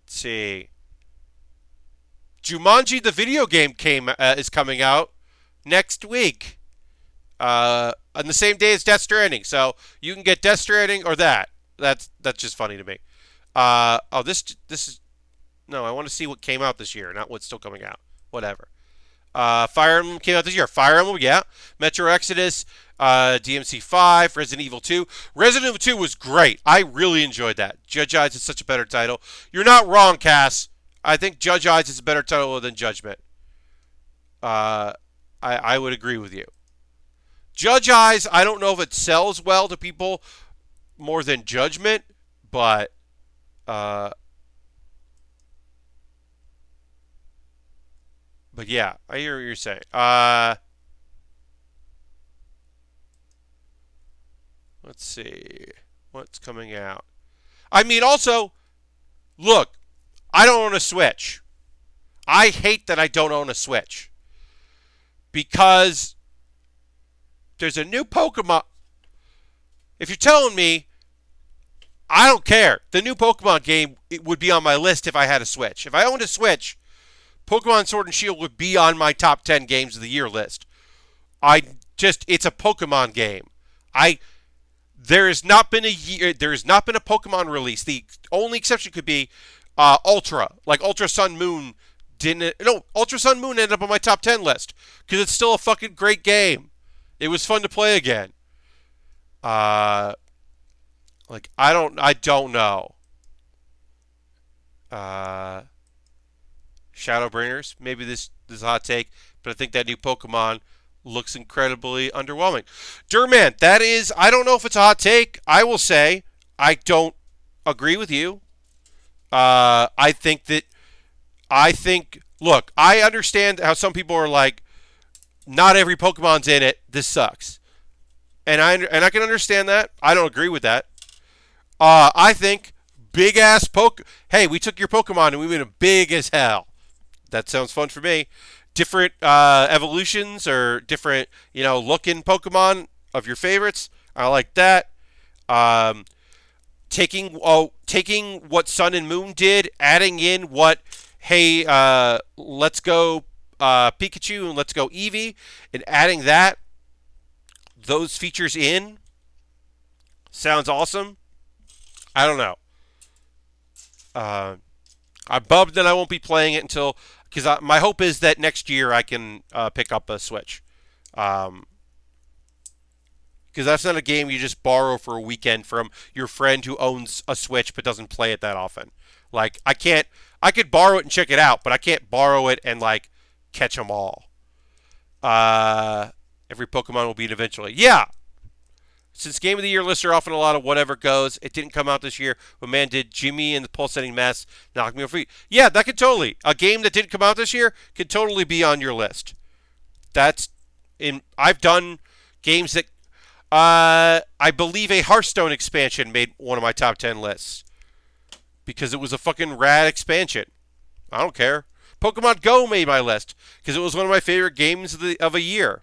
see. Jumanji the video game is coming out next week. On the same day as Death Stranding. So you can get Death Stranding or that. That's just funny to me. This is no. I want to see what came out this year, not what's still coming out. Whatever. Fire Emblem came out this year. Fire Emblem, yeah. Metro Exodus, DMC 5, Resident Evil 2. Resident Evil 2 was great. I really enjoyed that. Judge Eyes is such a better title. You're not wrong, Cass. I think Judge Eyes is a better title than Judgment. I would agree with you. Judge Eyes, I don't know if it sells well to people more than Judgment, but yeah, I hear what you're saying. Let's see what's coming out. I mean, also, look, I don't own a Switch. I hate that I don't own a Switch because there's a new Pokemon. If you're telling me, I don't care. The new Pokemon game it would be on my list if I had a Switch. If I owned a Switch, Pokemon Sword and Shield would be on my top 10 games of the year list. It's a Pokemon game. There has not been a Pokemon release. The only exception could be Ultra, like Ultra Sun Moon didn't. No, Ultra Sun Moon ended up on my top 10 list because it's still a fucking great game. It was fun to play again. Like I don't know. Shadowbringers. Maybe this is a hot take, but I think that new Pokemon looks incredibly underwhelming. Durman, that is, I don't know if it's a hot take. I will say I don't agree with you. I think, look, I understand how some people are like, not every Pokemon's in it. This sucks. And I can understand that. I don't agree with that. I think big ass Hey, we took your Pokemon and we made them big as hell. That sounds fun for me. Different evolutions or different, looking Pokemon of your favorites. I like that. Taking what Sun and Moon did, adding in what, hey, let's go Pikachu and let's go Eevee, and adding those features in, sounds awesome. I don't know. I'm bummed that I won't be playing it because my hope is that next year I can pick up a Switch. Because that's not a game you just borrow for a weekend from your friend who owns a Switch but doesn't play it that often. Like, I could borrow it and check it out, but I can't borrow it and, like, catch them all. Every Pokemon will beat eventually. Yeah. Since Game of the Year lists are often a lot of whatever goes, it didn't come out this year, but man, did Jimmy and the Pulsating Mess knock me off feet. Yeah, that could totally. A game that didn't come out this year could totally be on your list. That's in. I've done games that. I believe a Hearthstone expansion made one of my top 10 lists because it was a fucking rad expansion. I don't care. Pokemon Go made my list because it was one of my favorite games of a year.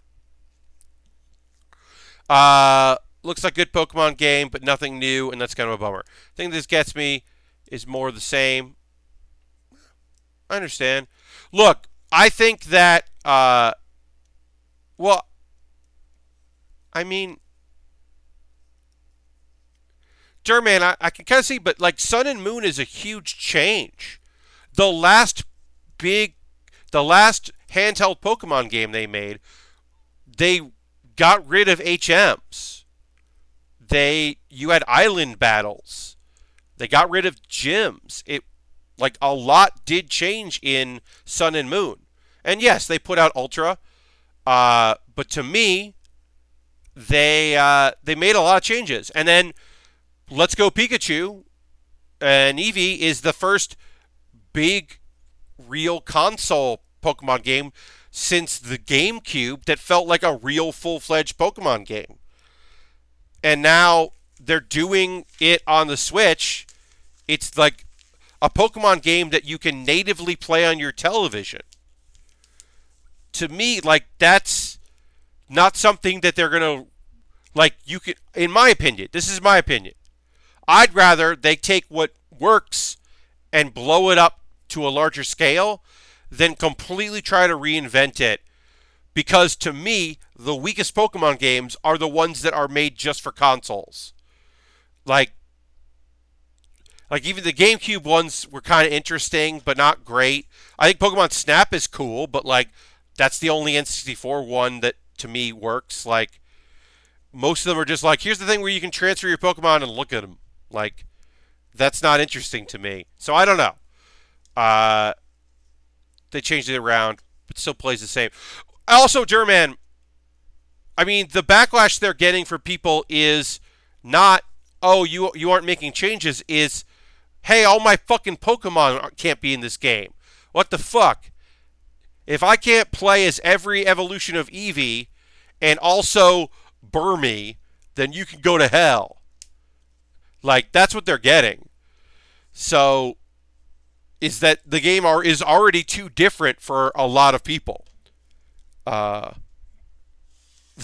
Looks like a good Pokemon game, but nothing new, and that's kind of a bummer. The thing this gets me is more of the same. I understand. Look, I think that, well, I mean, Durman, I can kind of see, but like Sun and Moon is a huge change. The last big, the last handheld Pokemon game they made, they got rid of HMs. You had island battles. They got rid of gyms. Like a lot did change in Sun and Moon. And yes, they put out Ultra. But to me, they made a lot of changes. And then Let's Go Pikachu and Eevee is the first big real console Pokemon game since the GameCube that felt like a real full-fledged Pokemon game. And now they're doing it on the Switch. It's like a Pokemon game that you can natively play on your television. To me, like, that's not something that they're going to, like, you could, in my opinion, this is my opinion. I'd rather they take what works and blow it up to a larger scale than completely try to reinvent it. Because to me, the weakest Pokemon games are the ones that are made just for consoles. Like even the GameCube ones were kind of interesting, but not great. I think Pokemon Snap is cool, but like that's the only N64 one that to me works. Like most of them are just like, here's the thing where you can transfer your Pokemon and look at them. Like that's not interesting to me. So I don't know. They changed it around, but still plays the same. Also, German, I mean, the backlash they're getting from people is not, oh, you aren't making changes, is, hey, all my fucking Pokemon can't be in this game. What the fuck? If I can't play as every evolution of Eevee and also Burmy, then you can go to hell. Like, that's what they're getting. So, is that the game is already too different for a lot of people. There are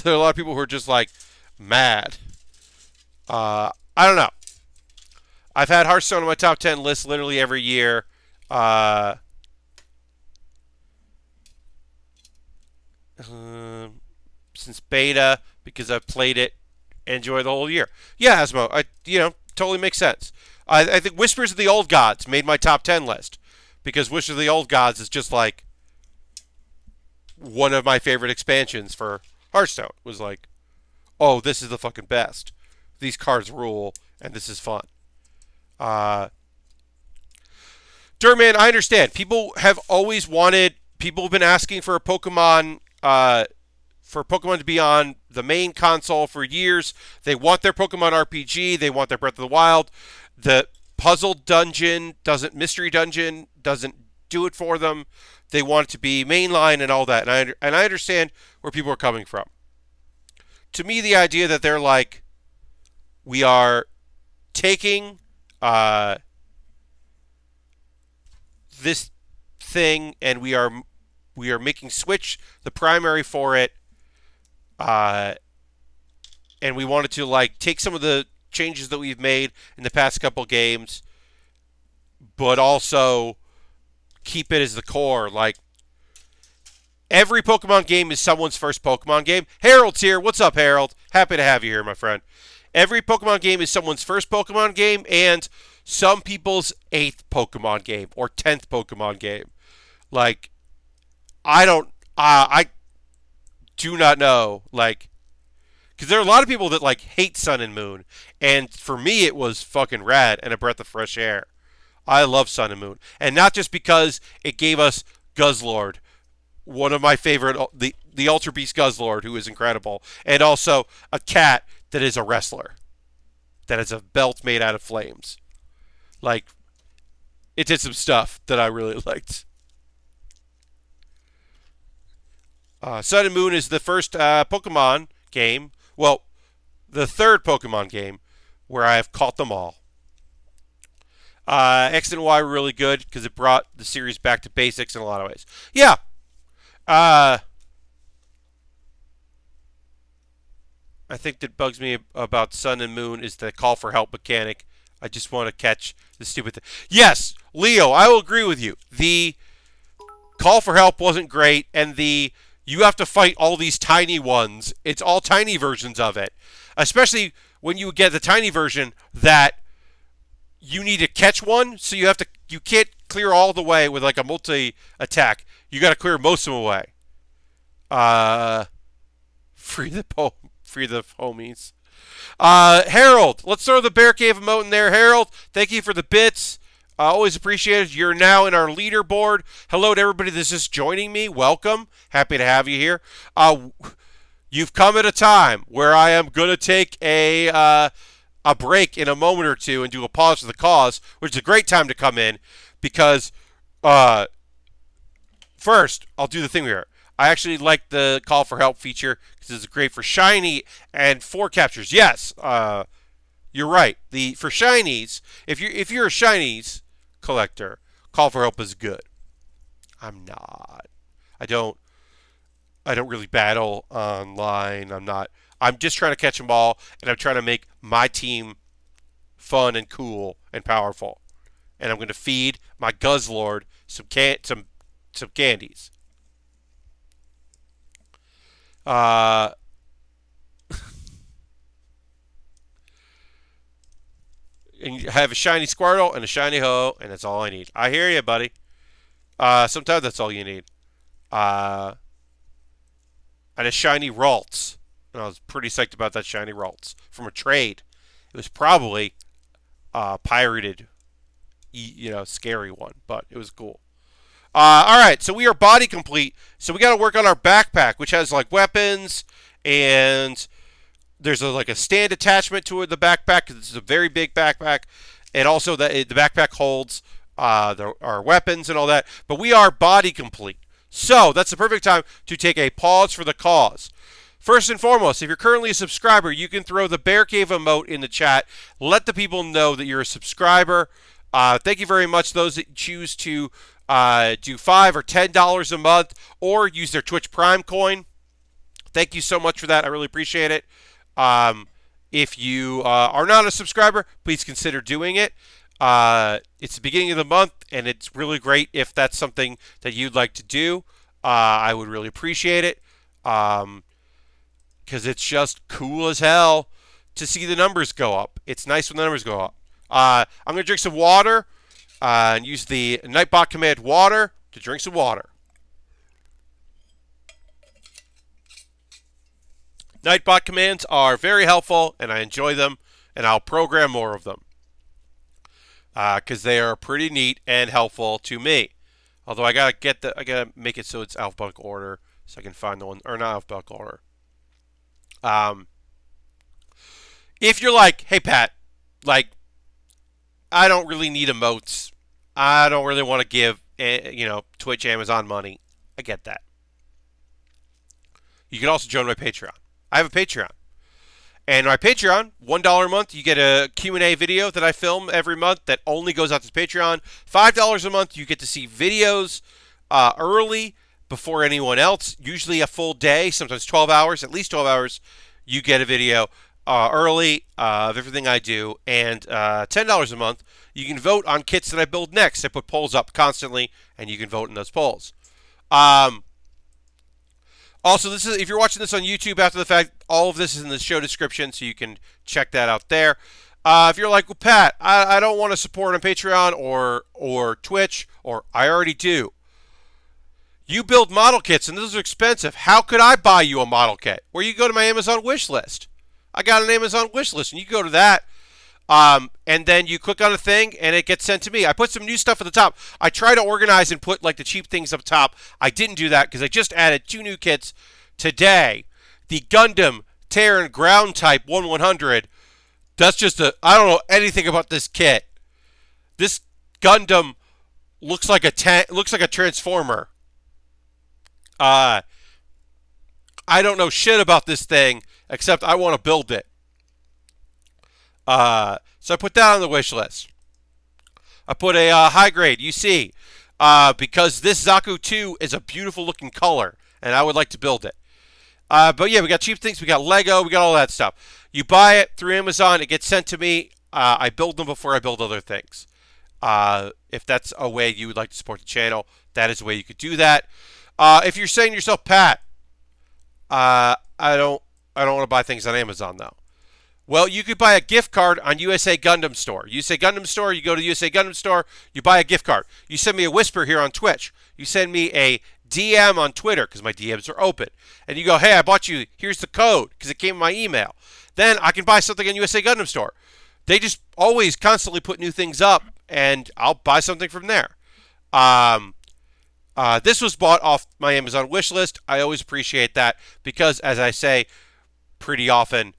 a lot of people who are just like mad. I don't know. I've had Hearthstone on my top 10 list literally every year. Since beta, because I've played it and enjoyed the whole year. Yeah, Asmo, totally makes sense. I think Whispers of the Old Gods made my top 10 list because Whispers of the Old Gods is just like one of my favorite expansions for Hearthstone. It was like, oh, this is the fucking best. These cards rule, and this is fun. Durman, I understand. People have been asking for a Pokemon, for Pokemon to be on the main console for years. They want their Pokemon RPG. They want their Breath of the Wild. The Mystery Dungeon doesn't do it for them. They want it to be mainline and all that. And I understand where people are coming from. To me, the idea that they're like, we are taking this thing and we are making Switch the primary for it, and we wanted to like take some of the changes that we've made in the past couple games, but also keep it as the core. Like, every Pokemon game is someone's first Pokemon game. Harold's here. What's up, Harold? Happy to have you here, my friend. Every Pokemon game is someone's first Pokemon game and some people's 8th Pokemon game or 10th Pokemon game. Like, I do not know, like, because there are a lot of people that, like, hate Sun and Moon, and for me it was fucking rad and a breath of fresh air. I love Sun and Moon, and not just because it gave us Guzzlord, one of my favorite, the Ultra Beast Guzzlord, who is incredible, and also a cat that is a wrestler, that has a belt made out of flames. Like, it did some stuff that I really liked. Sun and Moon is the first Pokemon game. Well, the third Pokemon game where I have caught them all. X and Y were really good because it brought the series back to basics in a lot of ways. Yeah. I think that bugs me about Sun and Moon is the call for help mechanic. I just want to catch the stupid thing. Yes, Leo, I will agree with you. The call for help wasn't great, and you have to fight all these tiny ones. It's all tiny versions of it. Especially when you get the tiny version that you need to catch one, so you can't clear all the way with like a multi attack. You got to clear most of them away. Free the homies. Harold, let's throw the Bear Cave emote in there. Harold, thank you for the bits. Always appreciated. You're now in our leaderboard. Hello to everybody that's just joining me. Welcome. Happy to have you here. You've come at a time where I am going to take a break in a moment or two and do a pause for the cause, which is a great time to come in because first, I'll do the thing here. I actually like the call for help feature because it's great for shiny and for captures. Yes, you're right. For shinies, if you're a shinies collector, call for help is good. I'm not. I don't really battle online. I'm just trying to catch them all, and I'm trying to make my team fun and cool and powerful. And I'm going to feed my Guzzlord some candies. And you have a shiny Squirtle and a shiny Ho, and that's all I need. I hear you, buddy. Sometimes that's all you need. And a shiny Ralts. And I was pretty psyched about that shiny Ralts from a trade. It was probably pirated, scary one, but it was cool. All right, so we are body complete. So we got to work on our backpack, which has like weapons, and there's like a stand attachment to the backpack because it's a very big backpack, and also the backpack holds our weapons and all that. But we are body complete. So that's the perfect time to take a pause for the cause. First and foremost, if you're currently a subscriber, you can throw the Bear Cave emote in the chat. Let the people know that you're a subscriber. Thank you very much, those that choose to do $5 or $10 a month or use their Twitch Prime coin. Thank you so much for that. I really appreciate it. If you are not a subscriber, please consider doing it. It's the beginning of the month, and it's really great if that's something that you'd like to do. I would really appreciate it because it's just cool as hell to see the numbers go up. It's nice when the numbers go up. I'm going to drink some water and use the Nightbot command water to drink some water. Nightbot commands are very helpful, and I enjoy them, and I'll program more of them because they are pretty neat and helpful to me. Although I gotta make it so it's alphabetical order so I can find the one, or not alphabetical order. If you're like, hey Pat, like I don't really need emotes. I don't really want to give Twitch, Amazon money. I get that. You can also join my Patreon. I have a Patreon. And my Patreon, $1 a month, you get a Q&A video that I film every month that only goes out to Patreon. $5 a month, you get to see videos early before anyone else, usually a full day, sometimes 12 hours, at least 12 hours, you get a video early of everything I do. And $10 a month, you can vote on kits that I build next. I put polls up constantly, and you can vote in those polls. Also, if you're watching this on YouTube after the fact, all of this is in the show description, so you can check that out there. If you're like, well, Pat, I don't want to support on Patreon or Twitch, or I already do. You build model kits, and those are expensive. How could I buy you a model kit? Or you go to my Amazon wish list. I got an Amazon wish list, and you go to that. And then you click on a thing, and it gets sent to me. I put some new stuff at the top. I try to organize and put like the cheap things up top. I didn't do that because I just added 2 new kits today. The Gundam Terran Ground Type 1100. That's just I don't know anything about this kit. This Gundam looks like a looks like a transformer. I don't know shit about this thing except I want to build it. So I put that on the wish list. I put a high grade UC because this Zaku 2 is a beautiful looking color, and I would like to build it. But yeah, we got cheap things. We got Lego. We got all that stuff. You buy it through Amazon. It gets sent to me. I build them before I build other things. If that's a way you would like to support the channel, that is a way you could do that. If you're saying to yourself, Pat, I don't want to buy things on Amazon though. Well, you could buy a gift card on USA Gundam Store. USA Gundam Store, you go to USA Gundam Store, you buy a gift card. You send me a whisper here on Twitch. You send me a DM on Twitter because my DMs are open. And you go, hey, I bought you, here's the code because it came in my email. Then I can buy something on USA Gundam Store. They just always constantly put new things up, and I'll buy something from there. This was bought off my Amazon wish list. I always appreciate that because, as I say pretty often,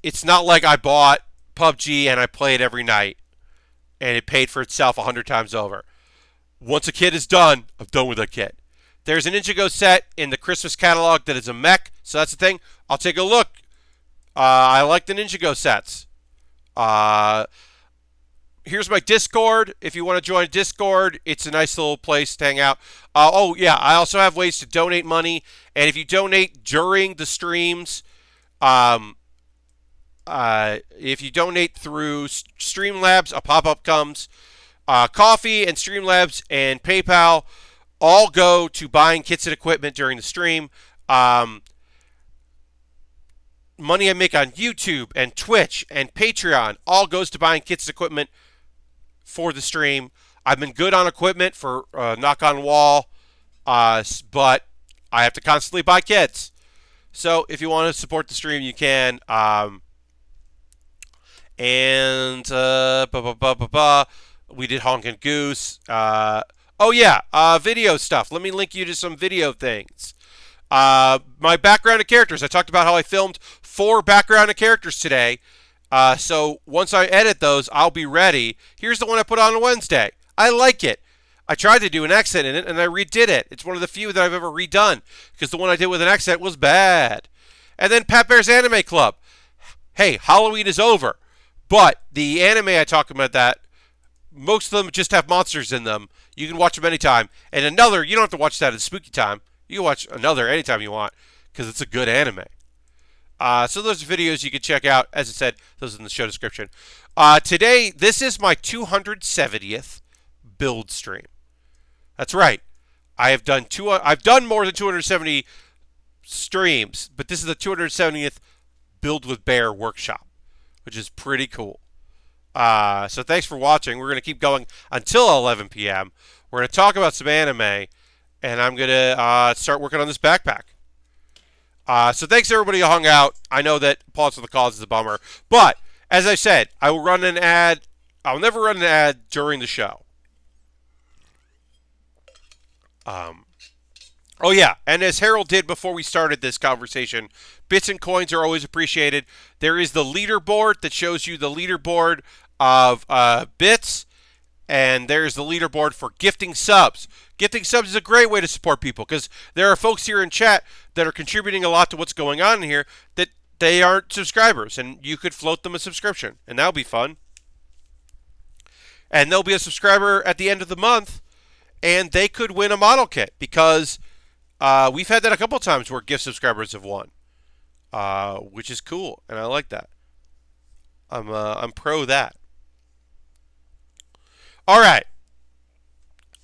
it's not like I bought PUBG and I play it every night and it paid for itself 100 times over. Once a kit is done, I'm done with that kit. There's an Ichigo set in the Christmas catalog that is a mech, so that's the thing. I'll take a look. I like the Ninjago sets. Here's my Discord. If you want to join Discord, it's a nice little place to hang out. Oh, yeah, I also have ways to donate money. And if you donate during the streams, if you donate through Streamlabs, a pop-up comes. Coffee and Streamlabs and PayPal all go to buying kits and equipment during the stream. Money I make on YouTube and Twitch and Patreon all goes to buying kits and equipment for the stream. I've been good on equipment for knock on wall, but I have to constantly buy kits. So if you want to support the stream, you can. We did Honk and Goose. Oh yeah, video stuff. Let me link you to some video things. My background and characters. I talked about how I filmed 4 background and characters today. So once I edit those, I'll be ready. Here's the one I put on Wednesday. I like it. I tried to do an accent in it, and I redid it. It's one of the few that I've ever redone, because the one I did with an accent was bad. And then Pat Baer's Anime Club. Hey, Halloween is over. But the anime I talk about that, most of them just have monsters in them. You can watch them anytime. And another, you don't have to watch that at spooky time. You can watch another anytime you want, because it's a good anime. So those are videos you can check out. As I said, those are in the show description. Today, this is my 270th build stream. That's right. I've done more than 270 streams, but this is the 270th Build with Baer workshop, which is pretty cool. So thanks for watching. We're going to keep going until 11 p.m. We're going to talk about some anime, and I'm going to start working on this backpack. So thanks everybody who hung out. I know that pause for the cause is a bummer, but as I said, I will run an ad. I'll never run an ad during the show. Oh yeah, and as Harold did before we started this conversation, bits and coins are always appreciated. There is the leaderboard that shows you the leaderboard of bits, and there's the leaderboard for gifting subs. Gifting subs is a great way to support people because there are folks here in chat that are contributing a lot to what's going on in here that they aren't subscribers, and you could float them a subscription, and that'll be fun. And they'll be a subscriber at the end of the month, and they could win a model kit because we've had that a couple times where gift subscribers have won, which is cool, and I like that. I'm pro that. All right,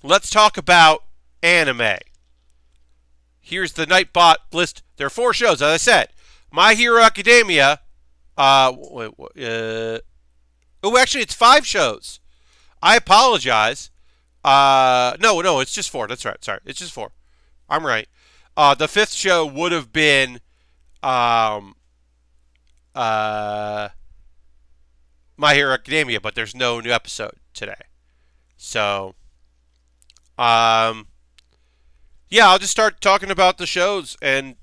let's talk about anime. Here's the Nightbot list. There are 4 shows, as I said. My Hero Academia. Oh, actually, it's 5 shows. I apologize. No, it's just 4. That's right. Sorry, it's just 4. I'm right. The 5th show would have been My Hero Academia, but there's no new episode today. So, um, yeah, I'll just start talking about the shows and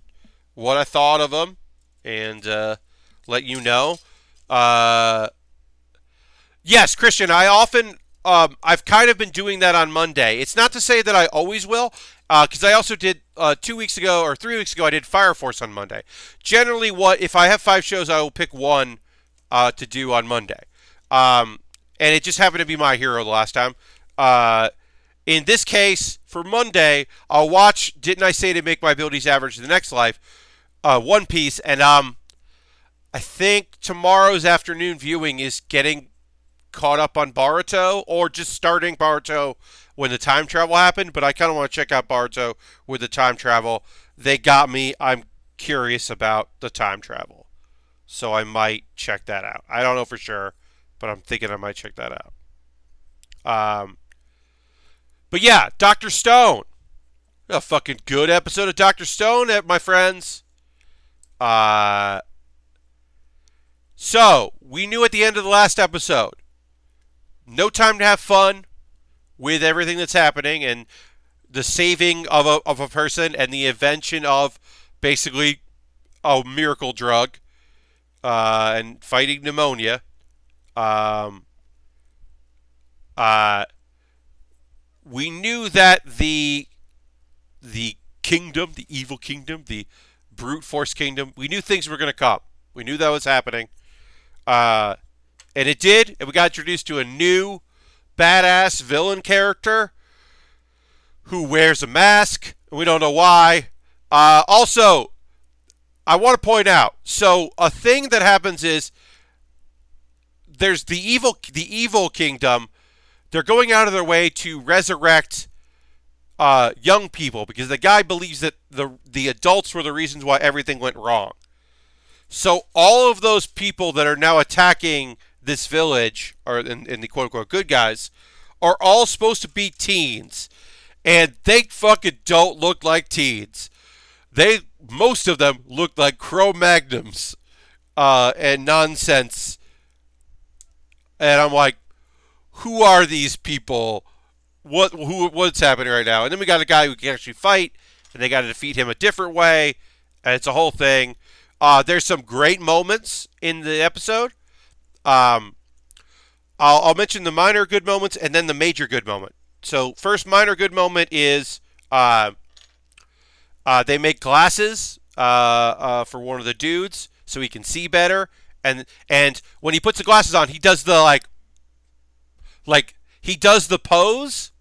what I thought of them, and let you know. Uh, yes, Christian, I've kind of been doing that on Monday. It's not to say that I always will, because I also did 2 weeks ago or 3 weeks ago. I did Fire Force on Monday. Generally, what if I have 5 shows, I will pick one to do on Monday. Um, and it just happened to be My Hero the last time. Uh, in this case, for Monday, I'll watch Didn't I Say to Make My Abilities Average the Next Life, One Piece, and I think tomorrow's afternoon viewing is getting caught up on Baruto or just starting Baruto when the time travel happened, but I kind of want to check out Baruto with the time travel. They got me. I'm curious about the time travel. So I might check that out. I don't know for sure, but I'm thinking I might check that out. Um, but yeah, Dr. Stone. A fucking good episode of Dr. Stone, my friends. Uh, so, we knew at the end of the last episode, no time to have fun with everything that's happening and the saving of a person and the invention of basically a miracle drug and fighting pneumonia. Um, uh, we knew that the kingdom, the evil kingdom, the brute force kingdom, we knew things were going to come. We knew that was happening. And it did, and we got introduced to a new badass villain character who wears a mask, and we don't know why. Also, I want to point out, so a thing that happens is there's the evil kingdom. They're going out of their way to resurrect young people because the guy believes that the adults were the reasons why everything went wrong. So all of those people that are now attacking this village, or in the quote-unquote good guys, are all supposed to be teens. And they fucking don't look like teens. Most of them look like Cro-Magnums and nonsense. And I'm like, who are these people? What's happening right now? And then we got a guy who can actually fight, and they got to defeat him a different way, and it's a whole thing. There's some great moments in the episode. I'll mention the minor good moments and then the major good moment. So first minor good moment is they make glasses for one of the dudes so he can see better, and when he puts the glasses on, he does the he does the pose,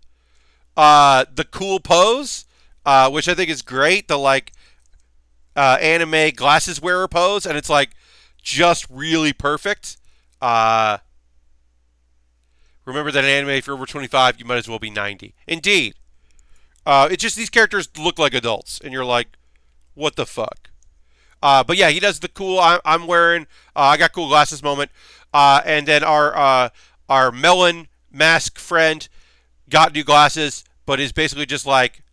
the cool pose, which I think is great. The anime glasses wearer pose, and it's just really perfect. Remember that in anime, if you're over 25, you might as well be 90. Indeed. It's just these characters look like adults, and you're like, what the fuck? But yeah, he does the cool, I'm wearing, I got cool glasses moment. And then our melon mask friend got new glasses, but is basically just like,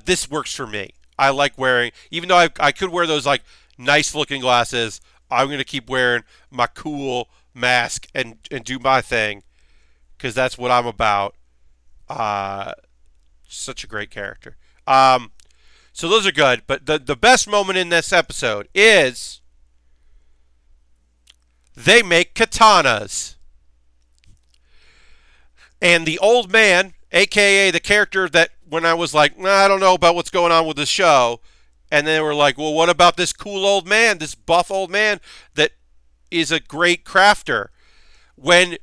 this works for me. I like wearing, even though I could wear those nice looking glasses, I'm going to keep wearing my cool mask and do my thing because that's what I'm about. Such a great character. So those are good, but the best moment in this episode is they make katanas. And the old man, a.k.a. the character that when I was like, I don't know about what's going on with the show, and they were like, well, what about this cool old man, this buff old man that is a great crafter? When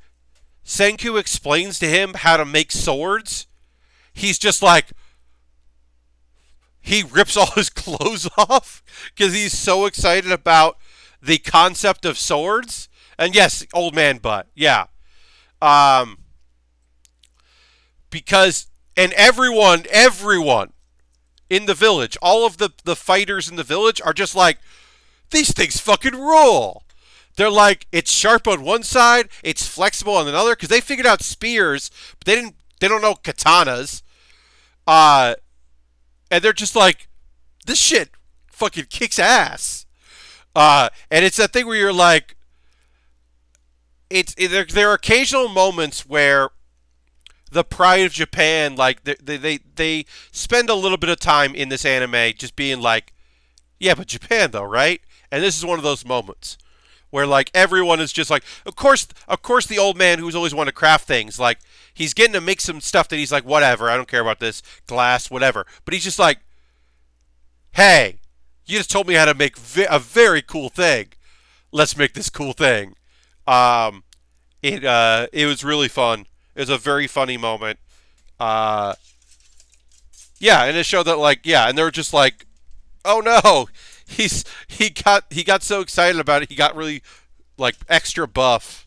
Senku explains to him how to make swords, he's just like, he rips all his clothes off because he's so excited about the concept of swords. And yes, old man butt, yeah. Because, and everyone in the village, all of the fighters in the village are just like, these things fucking rule. They're like, it's sharp on one side, it's flexible on another, because they figured out spears, but they don't know katanas. And they're just like, this shit fucking kicks ass. And it's that thing where you're like, there are occasional moments where the pride of Japan, like they spend a little bit of time in this anime just being like, yeah, but Japan though, right? And this is one of those moments where like everyone is just like, of course, the old man who's always wanted to craft things, like he's getting to make some stuff that he's like, whatever, I don't care about this glass, whatever. But he's just like, hey, you just told me how to make a very cool thing. Let's make this cool thing. Um, it was really fun. It was a very funny moment. Uh, yeah, and it showed that like yeah, and they're just like, oh no, he got so excited about it, he got really like extra buff.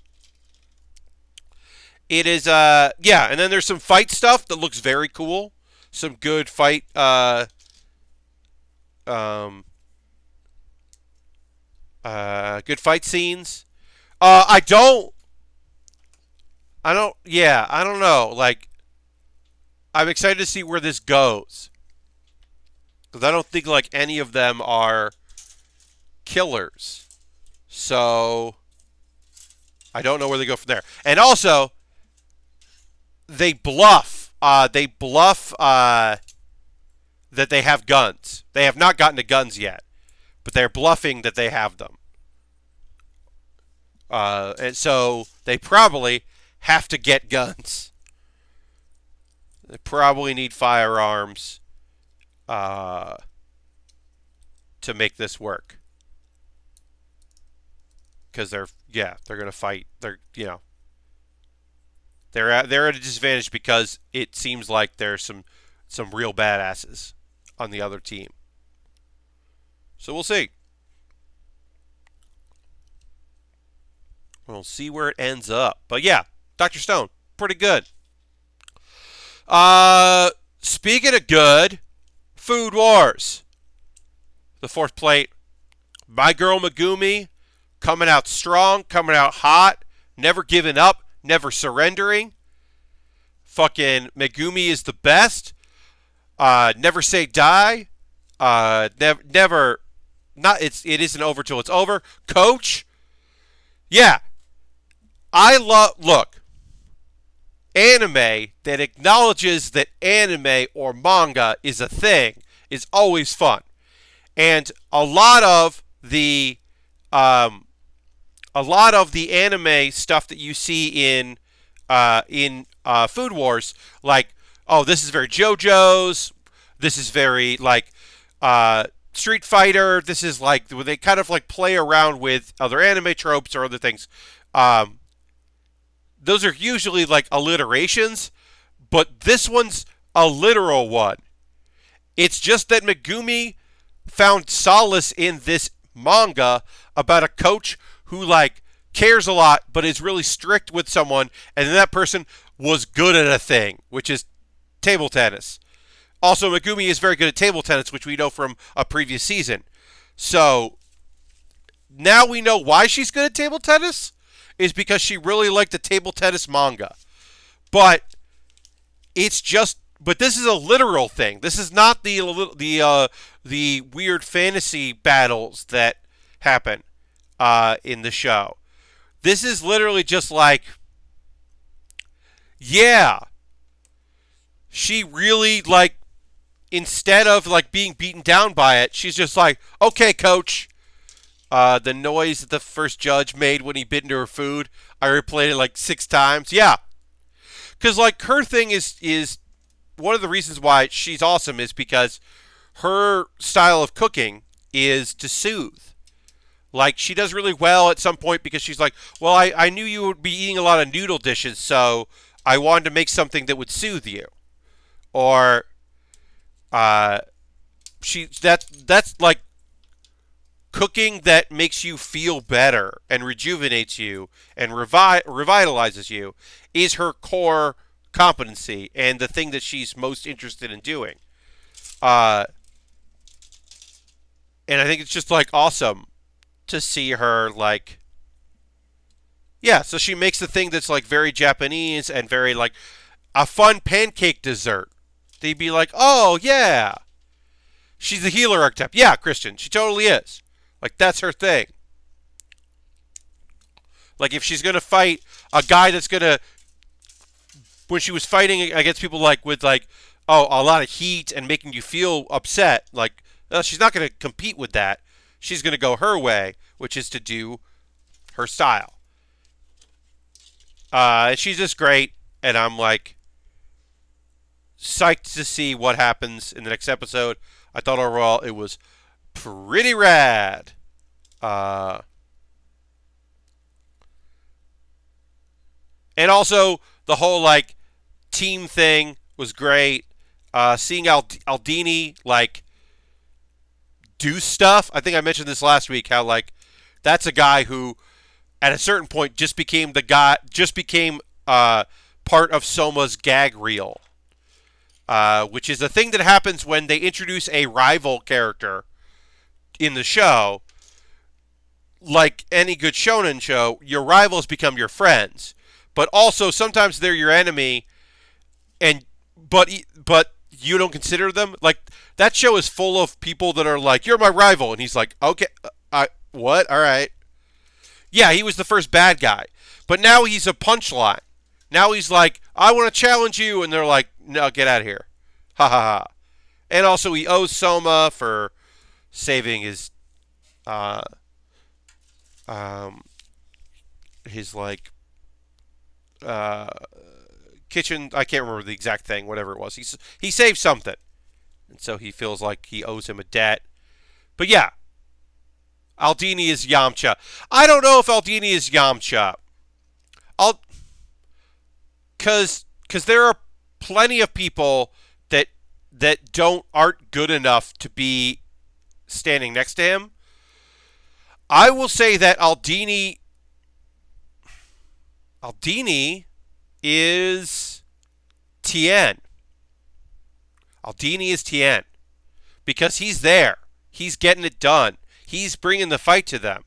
It is yeah, and then there's some fight stuff that looks very cool. Some good fight um good fight scenes. I don't know. Like I'm excited to see where this goes because I don't think like any of them are killers. So I don't know where they go from there. And also, they bluff. That they have guns. They have not gotten to guns yet, but they're bluffing that they have them. And so they probably have to get guns. They probably need firearms uh, to make this work. Because they're gonna fight. They're at a disadvantage because it seems like there's some real badasses on the other team. So we'll see. We'll see where it ends up. But yeah, Dr. Stone, pretty good. Speaking of good, Food Wars. The fourth plate. My girl Megumi coming out strong, coming out hot, never giving up, never surrendering. Fucking Megumi is the best. Never say die. Never. Not. It isn't over till it's over. Coach. Yeah. I love. Look. Anime that acknowledges that anime or manga is a thing is always fun, and um, a lot of the anime stuff that you see in Food Wars, like, oh, this is very JoJo's, this is very like Street Fighter, this is like where they kind of like play around with other anime tropes or other things. Those are usually like alliterations, but this one's a literal one. It's just that Megumi found solace in this manga about a coach who like cares a lot but is really strict with someone, and then that person was good at a thing, which is table tennis. Also, Megumi is very good at table tennis, which we know from a previous season. So now we know why she's good at table tennis is because she really liked the table tennis manga. But this is a literal thing. This is not the weird fantasy battles that happen in the show. This is literally just like, yeah, she really like, instead of like being beaten down by it, she's just like, okay, coach. The noise that the first judge made when he bit into her food, I replayed it like 6 times. Yeah, because like her thing is one of the reasons why she's awesome is because her style of cooking is to soothe. Like, she does really well at some point because she's like, well, I knew you would be eating a lot of noodle dishes, so I wanted to make something that would soothe you. Or, that's like cooking that makes you feel better and rejuvenates you and revitalizes you is her core competency and the thing that she's most interested in doing. And I think it's just like awesome to see her like, yeah, so she makes the thing that's like very Japanese and very like a fun pancake dessert. They'd be like, oh yeah, she's the healer archetype. Yeah, Christian, she totally is. Like, that's her thing. Like if she's gonna fight a guy that's gonna, when she was fighting against people like with like, oh, a lot of heat and making you feel upset, like she's not gonna compete with that. She's gonna go her way, which is to do her style. She's just great, and I'm like psyched to see what happens in the next episode. I thought overall it was pretty rad. And also the whole like team thing was great. Seeing Aldini like do stuff. I think I mentioned this last week. How like that's a guy who, at a certain point, just became the guy. Just became part of Soma's gag reel, which is a thing that happens when they introduce a rival character in the show. Like any good shonen show, your rivals become your friends, but also sometimes they're your enemy, and but you don't consider them. Like that show is full of people that are like, "You're my rival," and he's like, "Okay, what? All right." Yeah, he was the first bad guy, but now he's a punchline. Now he's like, "I want to challenge you," and they're like, "No, get out of here." Ha ha ha. And also, he owes Soma for saving uh, um, his like uh, kitchen. I can't remember the exact thing. Whatever it was, he saved something, and so he feels like he owes him a debt. But yeah, Aldini is Yamcha. I don't know if Aldini is Yamcha. I'll because there are plenty of people that aren't good enough to be standing next to him. I will say that Aldini is Tien. Aldini is Tien because he's there. He's getting it done. He's bringing the fight to them.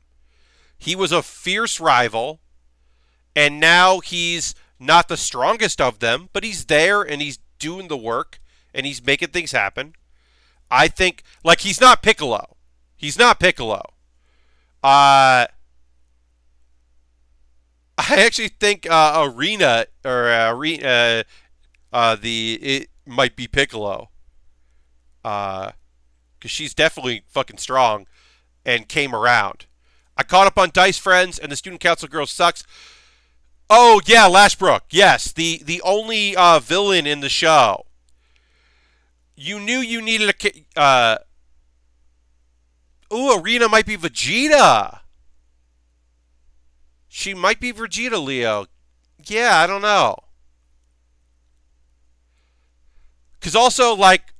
He was a fierce rival, and now he's not the strongest of them, but he's there and he's doing the work and he's making things happen. I think, like, he's not Piccolo. He's not Piccolo. I actually think Arena or it might be Piccolo, because she's definitely fucking strong and came around. I caught up on Dice Friends, and the Student Council girl sucks. Oh yeah, Lashbrook. Yes, the only villain in the show. You knew you needed a. Arena might be Vegeta. She might be Vegeta, Leo. Yeah, I don't know. Because also, like,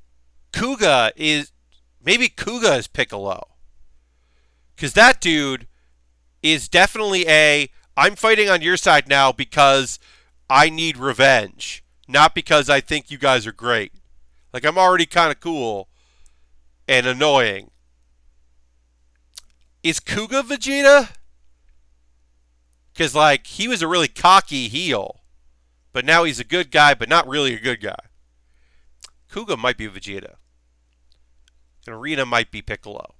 Kuga is. Maybe Kuga is Piccolo. Because that dude is definitely I'm fighting on your side now because I need revenge. Not because I think you guys are great. Like, I'm already kind of cool and annoying. Is Kuga Vegeta? Because, like, he was a really cocky heel. But now he's a good guy, but not really a good guy. Kuga might be Vegeta. And Arena might be Piccolo.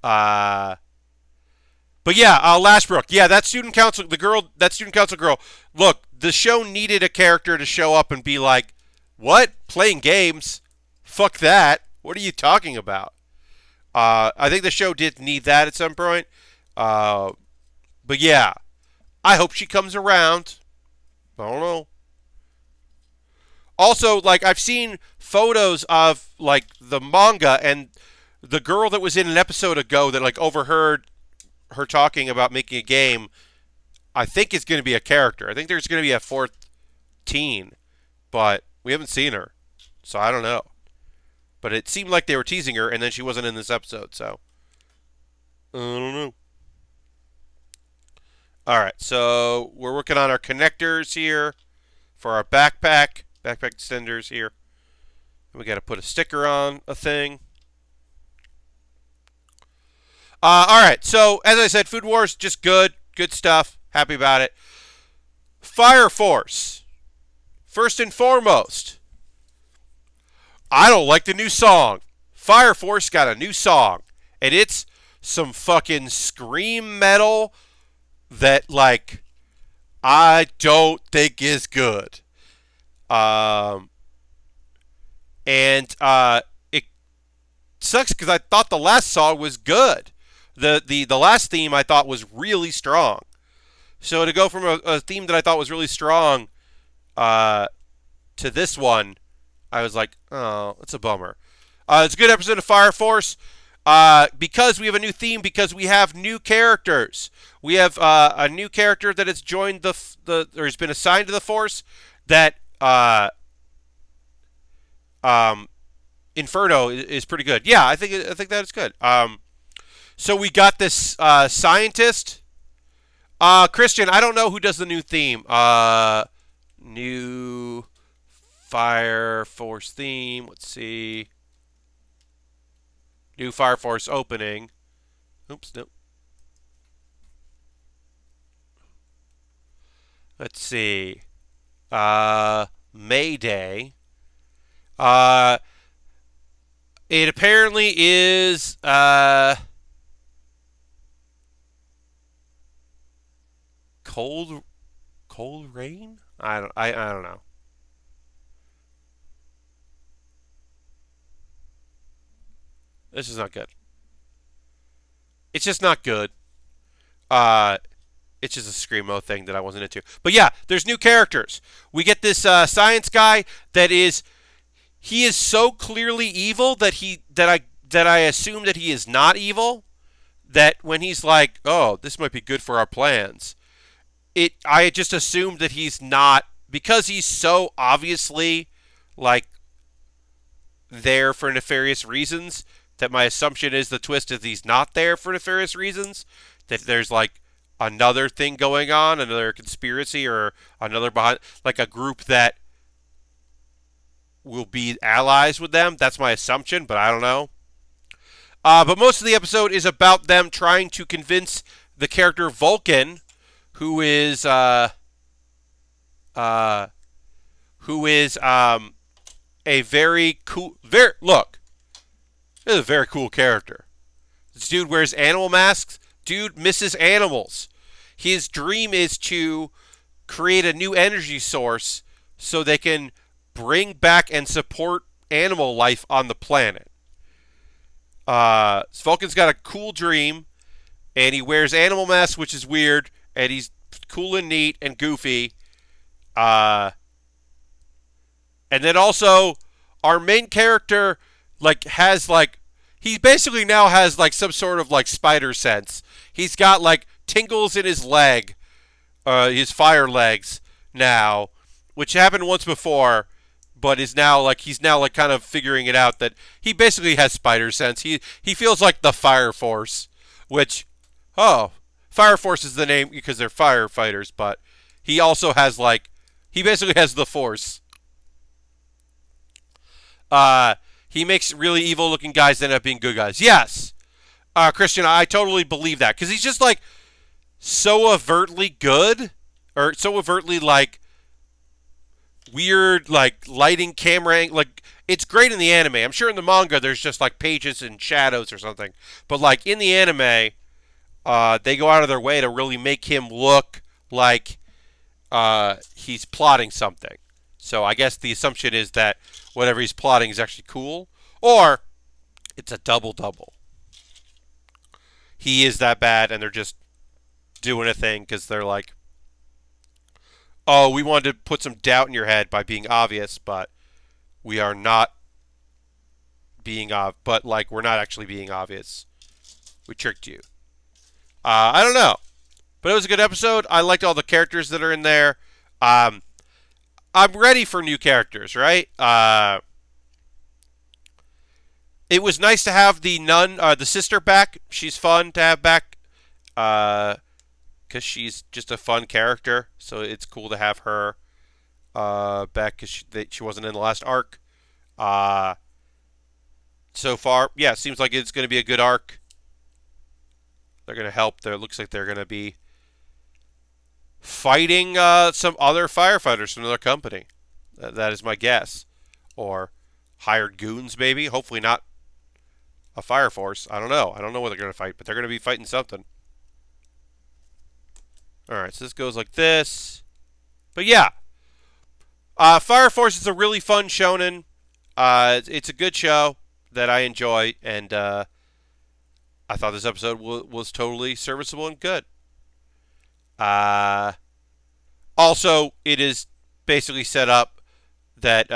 But yeah, Lashbrook. Yeah, that student council girl. Look, the show needed a character to show up and be like, "What? Playing games? Fuck that. What are you talking about?" I think the show did need that at some point. But yeah, I hope she comes around. I don't know. Also, like, I've seen photos of, like, the manga, and the girl that was in an episode ago that, like, overheard her talking about making a game, I think is going to be a character. I think there's going to be a fourth teen, but we haven't seen her, so I don't know. But it seemed like they were teasing her, and then she wasn't in this episode, so I don't know. All right, so we're working on our connectors here for our backpack extenders here. And we got to put a sticker on a thing. All right, so as I said, Food Wars, just good stuff. Happy about it. Fire Force. First and foremost, I don't like the new song. Fire Force got a new song, and it's some fucking scream metal that like I don't think is good. Um, and it sucks because I thought the last song was good. The last theme I thought was really strong. So to go from a theme that I thought was really strong uh, to this one, I was like, oh, it's a bummer. It's a good episode of Fire Force because we have a new theme, because we have new characters. We have a new character that has joined or has been assigned to the Force that um, Inferno is pretty good. Yeah, I think that is good. So we got this scientist. Christian, I don't know who does the new theme. New Fire Force theme. Let's see. New Fire Force opening. Oops, no. Let's see. Mayday. Uh, it apparently is cold cold rain. I don't know. This is not good. It's just not good. Uh, it's just a screamo thing that I wasn't into. But yeah, there's new characters. We get this science guy that is he is so clearly evil that I assume that he is not evil. That when he's like, oh, this might be good for our plans, I just assumed that he's not, because he's so obviously like there for nefarious reasons, that my assumption is the twist is he's not there for nefarious reasons, that there's like another thing going on, another conspiracy, or another behind, like a group that will be allies with them. That's my assumption, but I don't know. But most of the episode is about them trying to convince the character Vulcan, who is uh, a very cool. Look, this is a very cool character. This dude wears animal masks. Dude misses animals. His dream is to create a new energy source so they can bring back and support animal life on the planet. Vulcan's got a cool dream, and he wears animal masks, which is weird, and he's cool and neat and goofy. Uh, and then also, our main character has he basically now has like some sort of like spider sense. He's got like tingles in his fire legs now, which happened once before, but is now like he's now like kind of figuring it out that he basically has spider sense. He feels like the Fire Force, which Fire Force is the name because they're firefighters, but he also has he basically has the Force. He makes really evil looking guys end up being good guys. Yes, Christian, I totally believe that because he's just like so overtly good, or so overtly like weird, like lighting, camera, like it's great in the anime. I'm sure in the manga there's just like pages and shadows or something, but like in the anime, they go out of their way to really make him look like he's plotting something. So I guess the assumption is that whatever he's plotting is actually cool, or it's a double-double. He is that bad, and they're just doing a thing because they're like, oh, we wanted to put some doubt in your head by being obvious, but we are not but like we're not actually being obvious. We tricked you. I don't know, but it was a good episode. I liked all the characters that are in there. I'm ready for new characters, right? It was nice to have the nun, the sister back. She's fun to have back, because she's just a fun character. So it's cool to have her back because she wasn't in the last arc. So far, yeah, it seems like it's going to be a good arc. They're going to help. It looks like they're going to be fighting some other firefighters from another company. That is my guess. Or hired goons, maybe. Hopefully not a fire force. I don't know. I don't know what they're going to fight, but they're going to be fighting something. All right, so this goes like this. But yeah, Fire Force is a really fun shonen. It's a good show that I enjoy, and I thought this episode was totally serviceable and good. Uh, Also, it is basically set up that,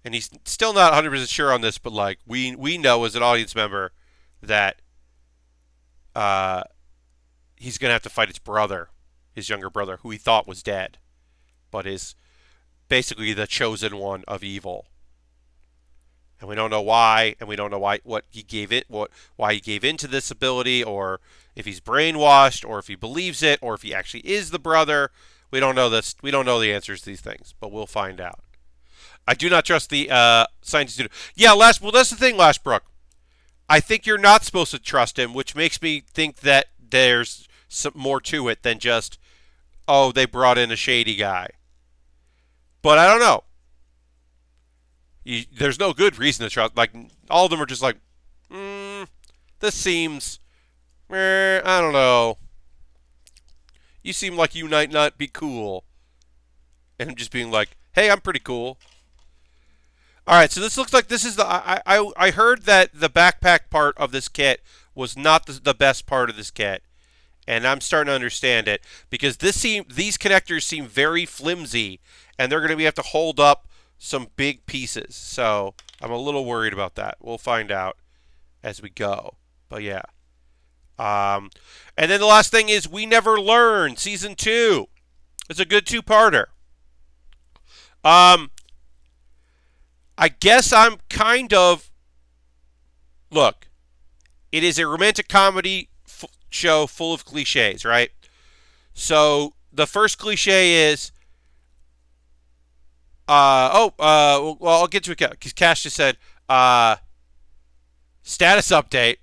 and he's still not 100% sure on this, but like we know as an audience member that uh, he's gonna have to fight his brother, his younger brother, who he thought was dead, but is basically the chosen one of evil. And we don't know why, and we don't know what he gave it, why he gave into this ability, or if he's brainwashed, or if he believes it, or if he actually is the brother. We don't know this. We don't know the answers to these things, but we'll find out. I do not trust the scientist. Yeah, well, that's the thing, Lashbrook. I think you're not supposed to trust him, which makes me think that there's some more to it than just, oh, they brought in a shady guy. But I don't know. There's no good reason to trust. Like, all of them are just like, this seems, I don't know. You seem like you might not be cool. And him just being like, hey, I'm pretty cool. All right, so this looks like this is the. I heard that the backpack part of this kit was not the best part of this kit, and I'm starting to understand it because these connectors seem very flimsy, and they're going to have to hold up some big pieces. So I'm a little worried about that. We'll find out as we go. But yeah. And then the last thing is We Never Learn, Season 2. It's a good two-parter. I guess I'm kind of... Look, it is a romantic comedy show full of cliches, right? So the first cliche is... well, I'll get to it because Cash just said, status update.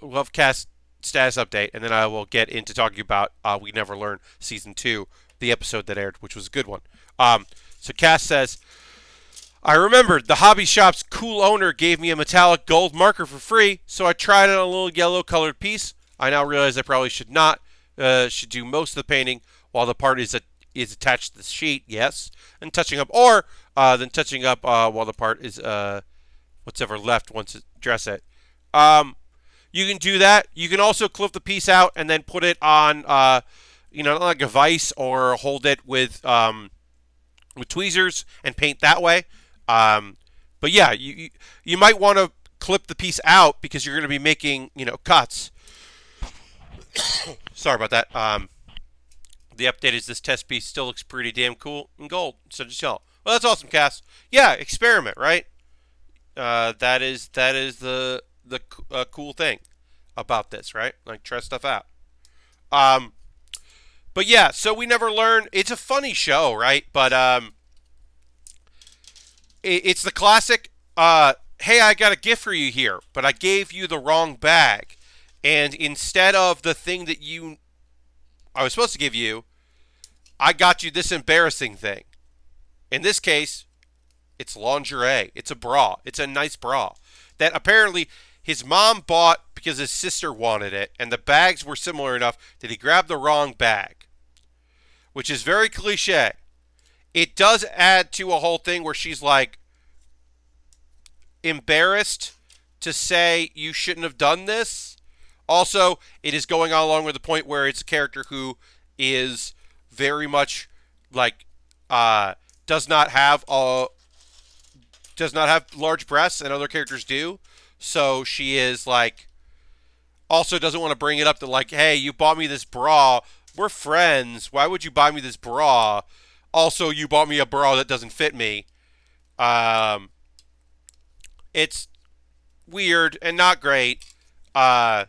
Love Cash status update, and then I will get into talking about We Never Learn Season 2, the episode that aired, which was a good one. So Cass says, I remembered the hobby shop's cool owner gave me a metallic gold marker for free, so I tried on a little yellow colored piece. I now realize I probably should not, should do most of the painting while the part is attached to the sheet, yes, and touching up, or then touching up while the part is what's ever left once it dress it. You can do that. You can also clip the piece out and then put it on, like a vise, or hold it with tweezers and paint that way. But yeah, you might want to clip the piece out because you're going to be making cuts. Sorry about that. The update is this test piece still looks pretty damn cool in gold. So just tell. Well, that's awesome, Cass. Yeah, experiment, right? That is the cool thing about this, right? Like, try stuff out. But yeah, so We Never Learn. It's a funny show, right? But it's the classic, hey, I got a gift for you here, but I gave you the wrong bag. And instead of the thing that I was supposed to give you, I got you this embarrassing thing. In this case, it's lingerie. It's a bra. It's a nice bra that apparently his mom bought because his sister wanted it, and the bags were similar enough that he grabbed the wrong bag, which is very cliche. It does add to a whole thing where she's like embarrassed to say you shouldn't have done this. Also, it is going on along with the point where it's a character who is very much like does not have large breasts, and other characters do. So she is like also doesn't want to bring it up to like, hey, you bought me this bra. We're friends. Why would you buy me this bra? Also, you bought me a bra that doesn't fit me. It's weird and not great. And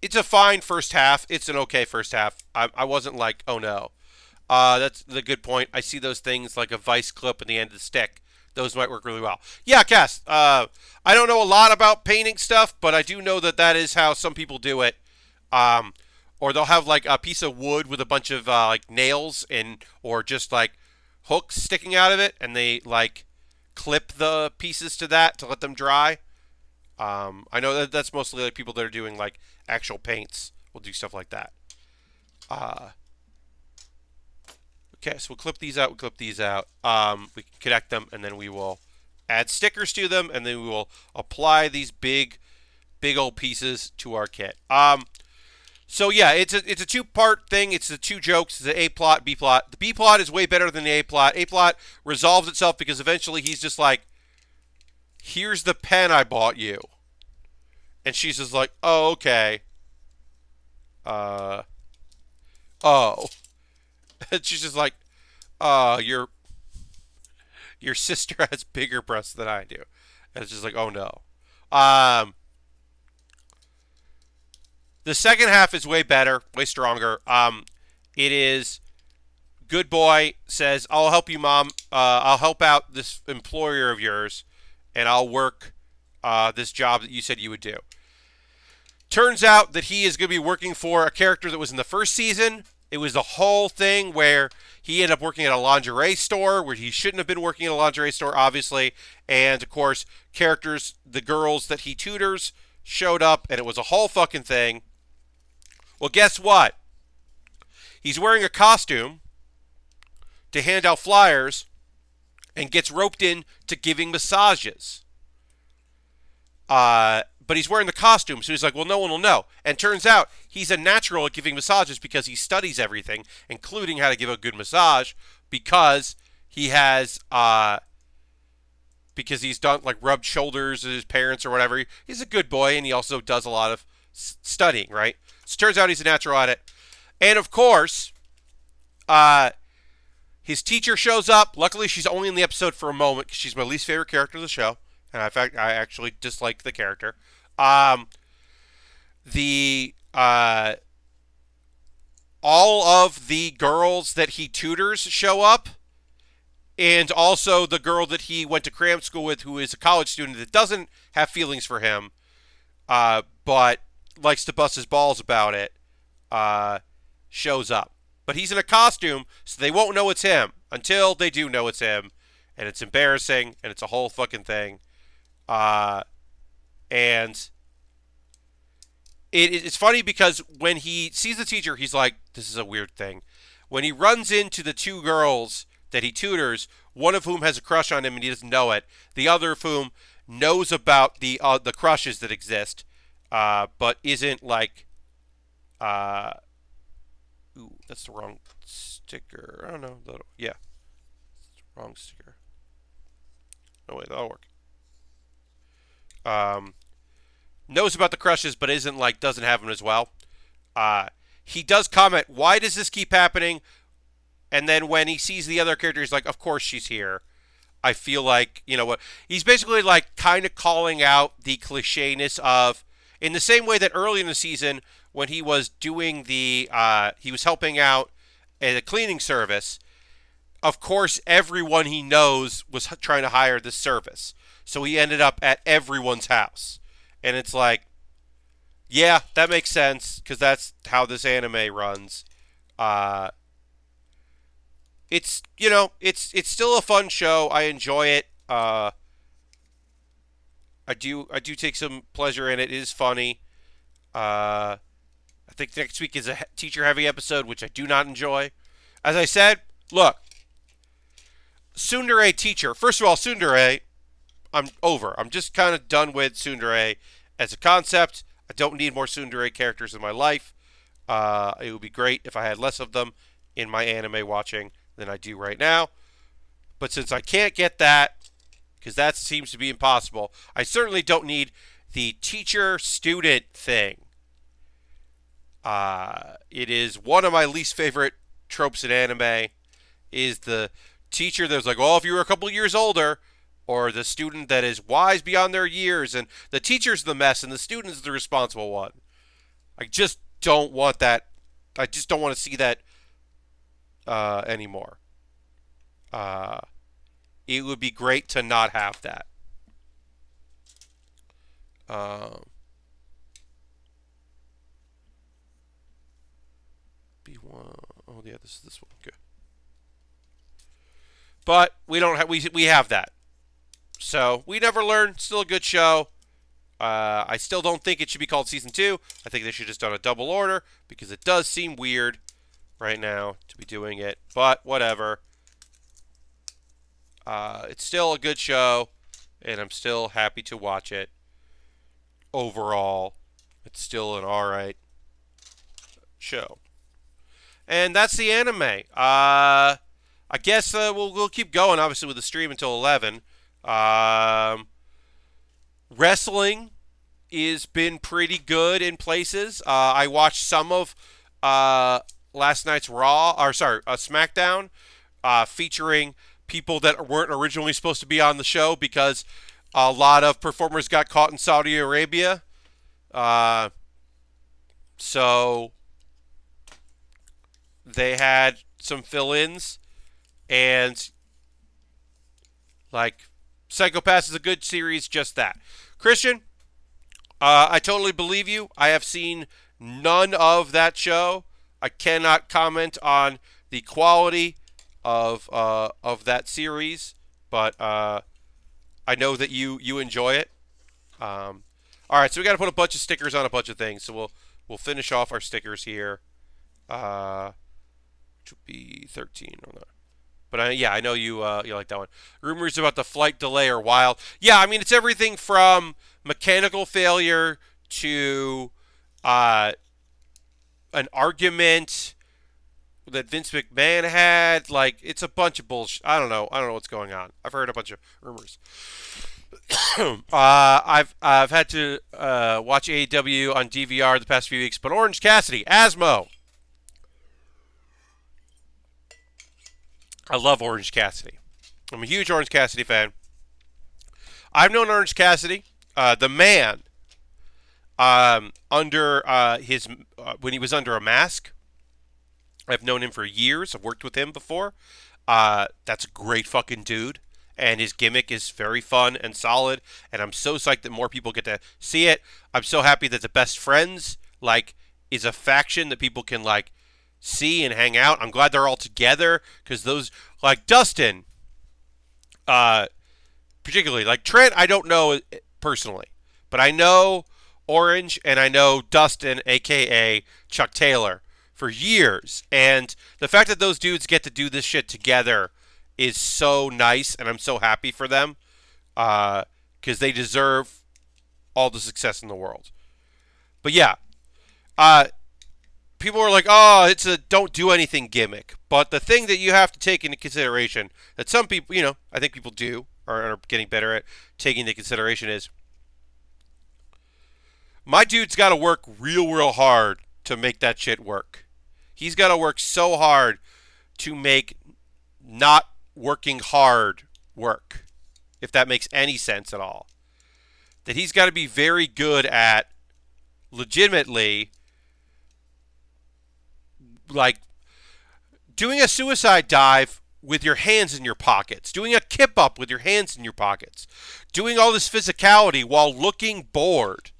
it's a fine first half. It's an okay first half. I wasn't like, oh no. That's the good point. I see those things like a vice clip in the end of the stick. Those might work really well. Yeah, Cass. I don't know a lot about painting stuff, but I do know that is how some people do it. Or they'll have like a piece of wood with a bunch of like nails or just like hooks sticking out of it, and they like clip the pieces to that to let them dry. I know that that's mostly like people that are doing like actual paints will do stuff like that. Uh, okay, so we'll clip these out. We'll clip these out. We can connect them, and then we will add stickers to them, and then we will apply these big old pieces to our kit. So yeah, it's a two-part thing. It's the two jokes, the A plot, B plot. The B plot is way better than the A plot. A plot resolves itself because eventually he's just like, "Here's the pen I bought you," and she's just like, "Oh, okay." Uh, oh, and she's just like, your sister has bigger breasts than I do," and it's just like, "Oh no." Um, the second half is way better, way stronger. It is good boy says, "I'll help you, mom. I'll help out this employer of yours, and I'll work this job that you said you would do." Turns out that he is going to be working for a character that was in the first season. It was the whole thing where he ended up working at a lingerie store where he shouldn't have been working at a lingerie store, obviously. And of course, characters, the girls that he tutors, showed up, and it was a whole fucking thing. Well, guess what? He's wearing a costume to hand out flyers and gets roped in to giving massages. But he's wearing the costume, so he's like, well, no one will know. And turns out he's a natural at giving massages because he studies everything, including how to give a good massage, because he has, because he's done, like, rubbed shoulders with his parents or whatever. He's a good boy, and he also does a lot of studying, right? So it turns out he's a natural at it. And, of course, his teacher shows up. Luckily, she's only in the episode for a moment because she's my least favorite character of the show. And in fact, I actually dislike the character. The all of the girls that he tutors show up, and also the girl that he went to cram school with, who is a college student that doesn't have feelings for him, but likes to bust his balls about it, shows up. But he's in a costume, so they won't know it's him until they do know it's him, and it's embarrassing, and it's a whole fucking thing. And it's funny because when he sees the teacher, he's like, this is a weird thing. When he runs into the two girls that he tutors, one of whom has a crush on him and he doesn't know it, the other of whom knows about the crushes that exist, but isn't like, ooh, that's the wrong sticker. I don't know. Yeah, it's the wrong sticker. Oh wait, that'll work. Knows about the crushes, but isn't like doesn't have them as well. He does comment, "Why does this keep happening?" And then when he sees the other character, he's like, "Of course she's here." I feel like, you know what? He's basically like kind of calling out the clichéness of, in the same way that early in the season when he was doing he was helping out at a cleaning service. Of course, everyone he knows was trying to hire this service. So he ended up at everyone's house. And it's like, yeah, that makes sense, because that's how this anime runs. It's, you know, it's still a fun show. I enjoy it. I do take some pleasure in it. It is funny. I think next week is a teacher-heavy episode, which I do not enjoy. As I said, look, Tsundere teacher. First of all, Tsundere, I'm over. I'm just kind of done with Tsundere as a concept. I don't need more Tsundere characters in my life. It would be great if I had less of them in my anime watching than I do right now. But since I can't get that, because that seems to be impossible, I certainly don't need the teacher-student thing. It is one of my least favorite tropes in anime, is the teacher that's like, oh, if you were a couple years older, or the student that is wise beyond their years, and the teacher's the mess, and the student's the responsible one. I just don't want that. I just don't want to see that anymore. It would be great to not have that. B1. Oh yeah, this is this one. Good. But we don't have we have that. So we never learn. Still a good show. I still don't think it should be called Season 2. I think they should have just done a double order because it does seem weird right now to be doing it. But whatever. It's still a good show, and I'm still happy to watch it. Overall, it's still an alright show. And that's the anime. I guess we'll keep going, obviously, with the stream until 11. Wrestling is been pretty good in places. I watched some of last night's SmackDown, featuring people that weren't originally supposed to be on the show because a lot of performers got caught in Saudi Arabia. So they had some fill-ins, and like Psychopaths is a good series, just that. Christian, I totally believe you. I have seen none of that show. I cannot comment on the quality of that series, but I know that you enjoy it. All right, so we got to put a bunch of stickers on a bunch of things. So we'll finish off our stickers here. Which would be 13 or not. But I know you like that one. Rumors about the flight delay are wild. Yeah, I mean it's everything from mechanical failure to an argument that Vince McMahon had. Like it's a bunch of bullshit. I don't know what's going on. I've heard a bunch of rumors. I've had to watch AEW on DVR the past few weeks, but Orange Cassidy, Asmo. I love Orange Cassidy. I'm a huge Orange Cassidy fan. I've known Orange Cassidy, the man, under when he was under a mask. I've known him for years. I've worked with him before. That's a great fucking dude. And his gimmick is very fun and solid. And I'm so psyched that more people get to see it. I'm so happy that the Best Friends, is a faction that people can, see and hang out. I'm glad they're all together. Because those, Dustin, particularly, Trent, I don't know personally. But I know Orange and I know Dustin, a.k.a. Chuck Taylor, for years. And the fact that those dudes get to do this shit together is so nice, and I'm so happy for them because they deserve all the success in the world. But yeah, people are like, oh, it's a don't do anything gimmick. But the thing that you have to take into consideration that some people, I think people do or are getting better at taking into consideration is my dude's got to work real hard to make that shit work. He's got to work so hard to make not working hard work, if that makes any sense at all. That he's got to be very good at legitimately, doing a suicide dive with your hands in your pockets, doing a kip up with your hands in your pockets, doing all this physicality while looking bored,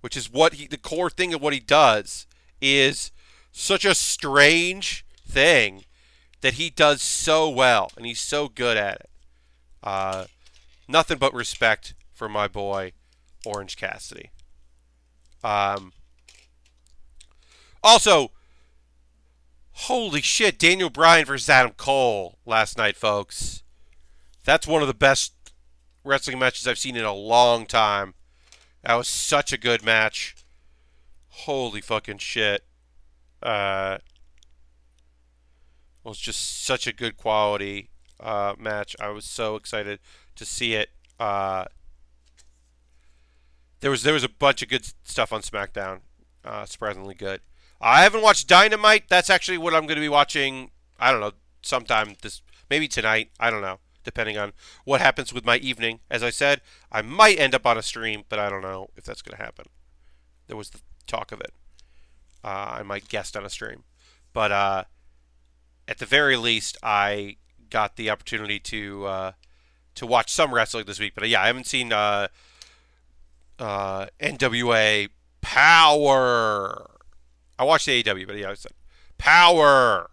which is the core thing of what he does, is such a strange thing that he does so well, and he's so good at it. Nothing but respect for my boy, Orange Cassidy. Also, holy shit, Daniel Bryan versus Adam Cole last night, folks. That's one of the best wrestling matches I've seen in a long time. That was such a good match. Holy fucking shit. It was just such a good quality match. I was so excited to see it. There was a bunch of good stuff on SmackDown. Surprisingly good. I haven't watched Dynamite. That's actually what I'm going to be watching. I don't know, sometime maybe tonight. I don't know, depending on what happens with my evening. As I said, I might end up on a stream, but I don't know if that's going to happen. There was the talk of it. I might guest on a stream, but at the very least, I got the opportunity to watch some wrestling this week. But yeah, I haven't seen NWA Power. I watched the AEW, but yeah, I said Power.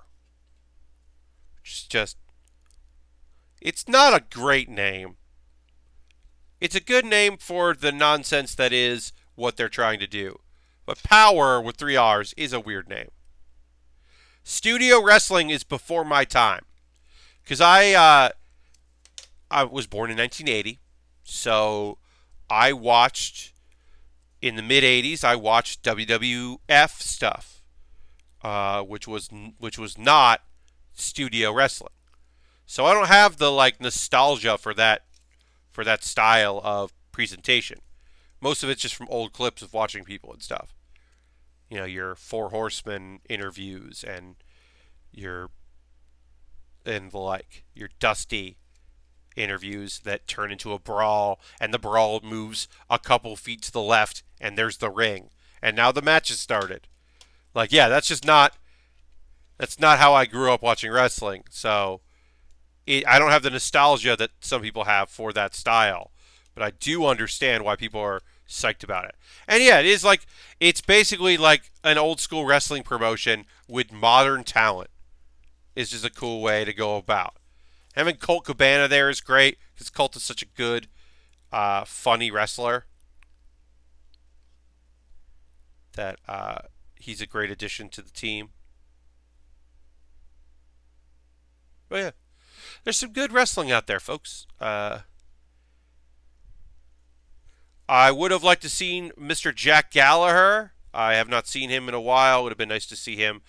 It's not a great name. It's a good name for the nonsense that is what they're trying to do. But Power with 3 R's is a weird name. Studio wrestling is before my time. Because I was born in 1980. So I watched, in the mid 80s, I watched WWF stuff, which was not studio wrestling. So I don't have the like nostalgia for that style of presentation. Most of it's just from old clips of watching people and stuff. You know, your Four Horsemen interviews your and the like, your Dusty interviews that turn into a brawl, and the brawl moves a couple feet to the left, and there's the ring, and now the match has started. Like, yeah, that's not how I grew up watching wrestling. So I don't have the nostalgia that some people have for that style, but I do understand why people are psyched about it. And yeah, it's basically like an old school wrestling promotion with modern talent. Is just a cool way to go about. Having Colt Cabana there is great because Colt is such a good, funny wrestler that he's a great addition to the team. But yeah, there's some good wrestling out there, folks. I would have liked to seen Mr. Jack Gallagher. I have not seen him in a while. It would have been nice to see him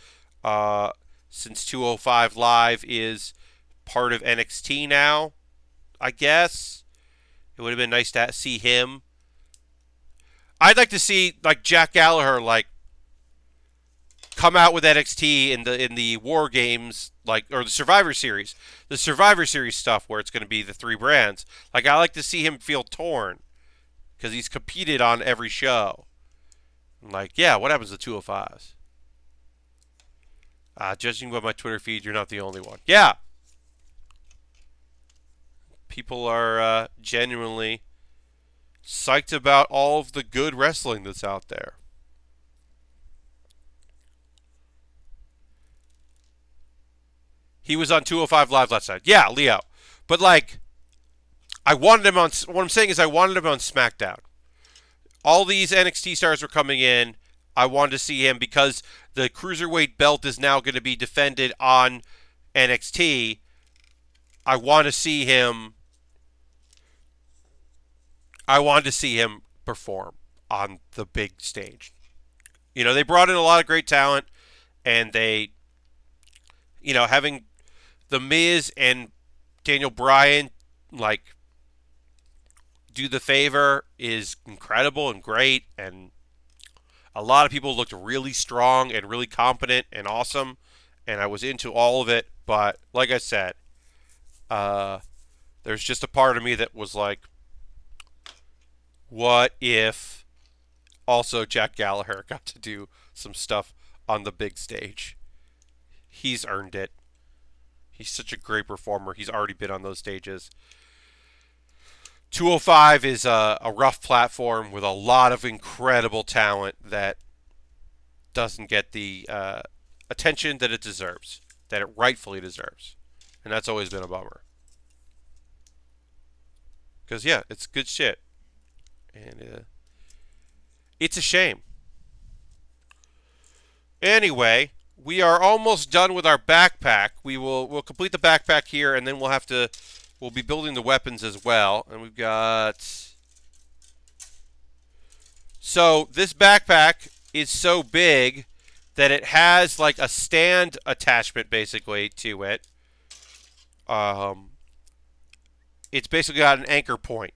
uh, since 205 Live is part of NXT now, I guess. It would have been nice to see him. I'd like to see like Jack Gallagher like come out with NXT in the War Games, like, or the Survivor Series stuff where it's going to be the three brands. Like, I like to see him feel torn because he's competed on every show. Like, yeah, what happens to 205s? Judging by my Twitter feed, you're not the only one. Yeah, people are genuinely psyched about all of the good wrestling that's out there. He was on 205 Live last night. Yeah, Leo. But like, I wanted him on. What I'm saying is, I wanted him on SmackDown. All these NXT stars were coming in. I wanted to see him because the cruiserweight belt is now going to be defended on NXT. I want to see him. I wanted to see him perform on the big stage. You know, they brought in a lot of great talent, and they, having The Miz and Daniel Bryan like do the favor is incredible and great, and a lot of people looked really strong and really competent and awesome, and I was into all of it. But like I said, there's just a part of me that was like, what if also Jack Gallagher got to do some stuff on the big stage? He's earned it. He's such a great performer. He's already been on those stages. 205 is a rough platform with a lot of incredible talent that doesn't get the attention that it deserves, that it rightfully deserves. And that's always been a bummer. Because, yeah, it's good shit. And it's a shame. Anyway, we are almost done with our backpack. We'll complete the backpack here, and then we'll be building the weapons as well. And we've got... So this backpack is so big that it has like a stand attachment basically to it. It's basically got an anchor point,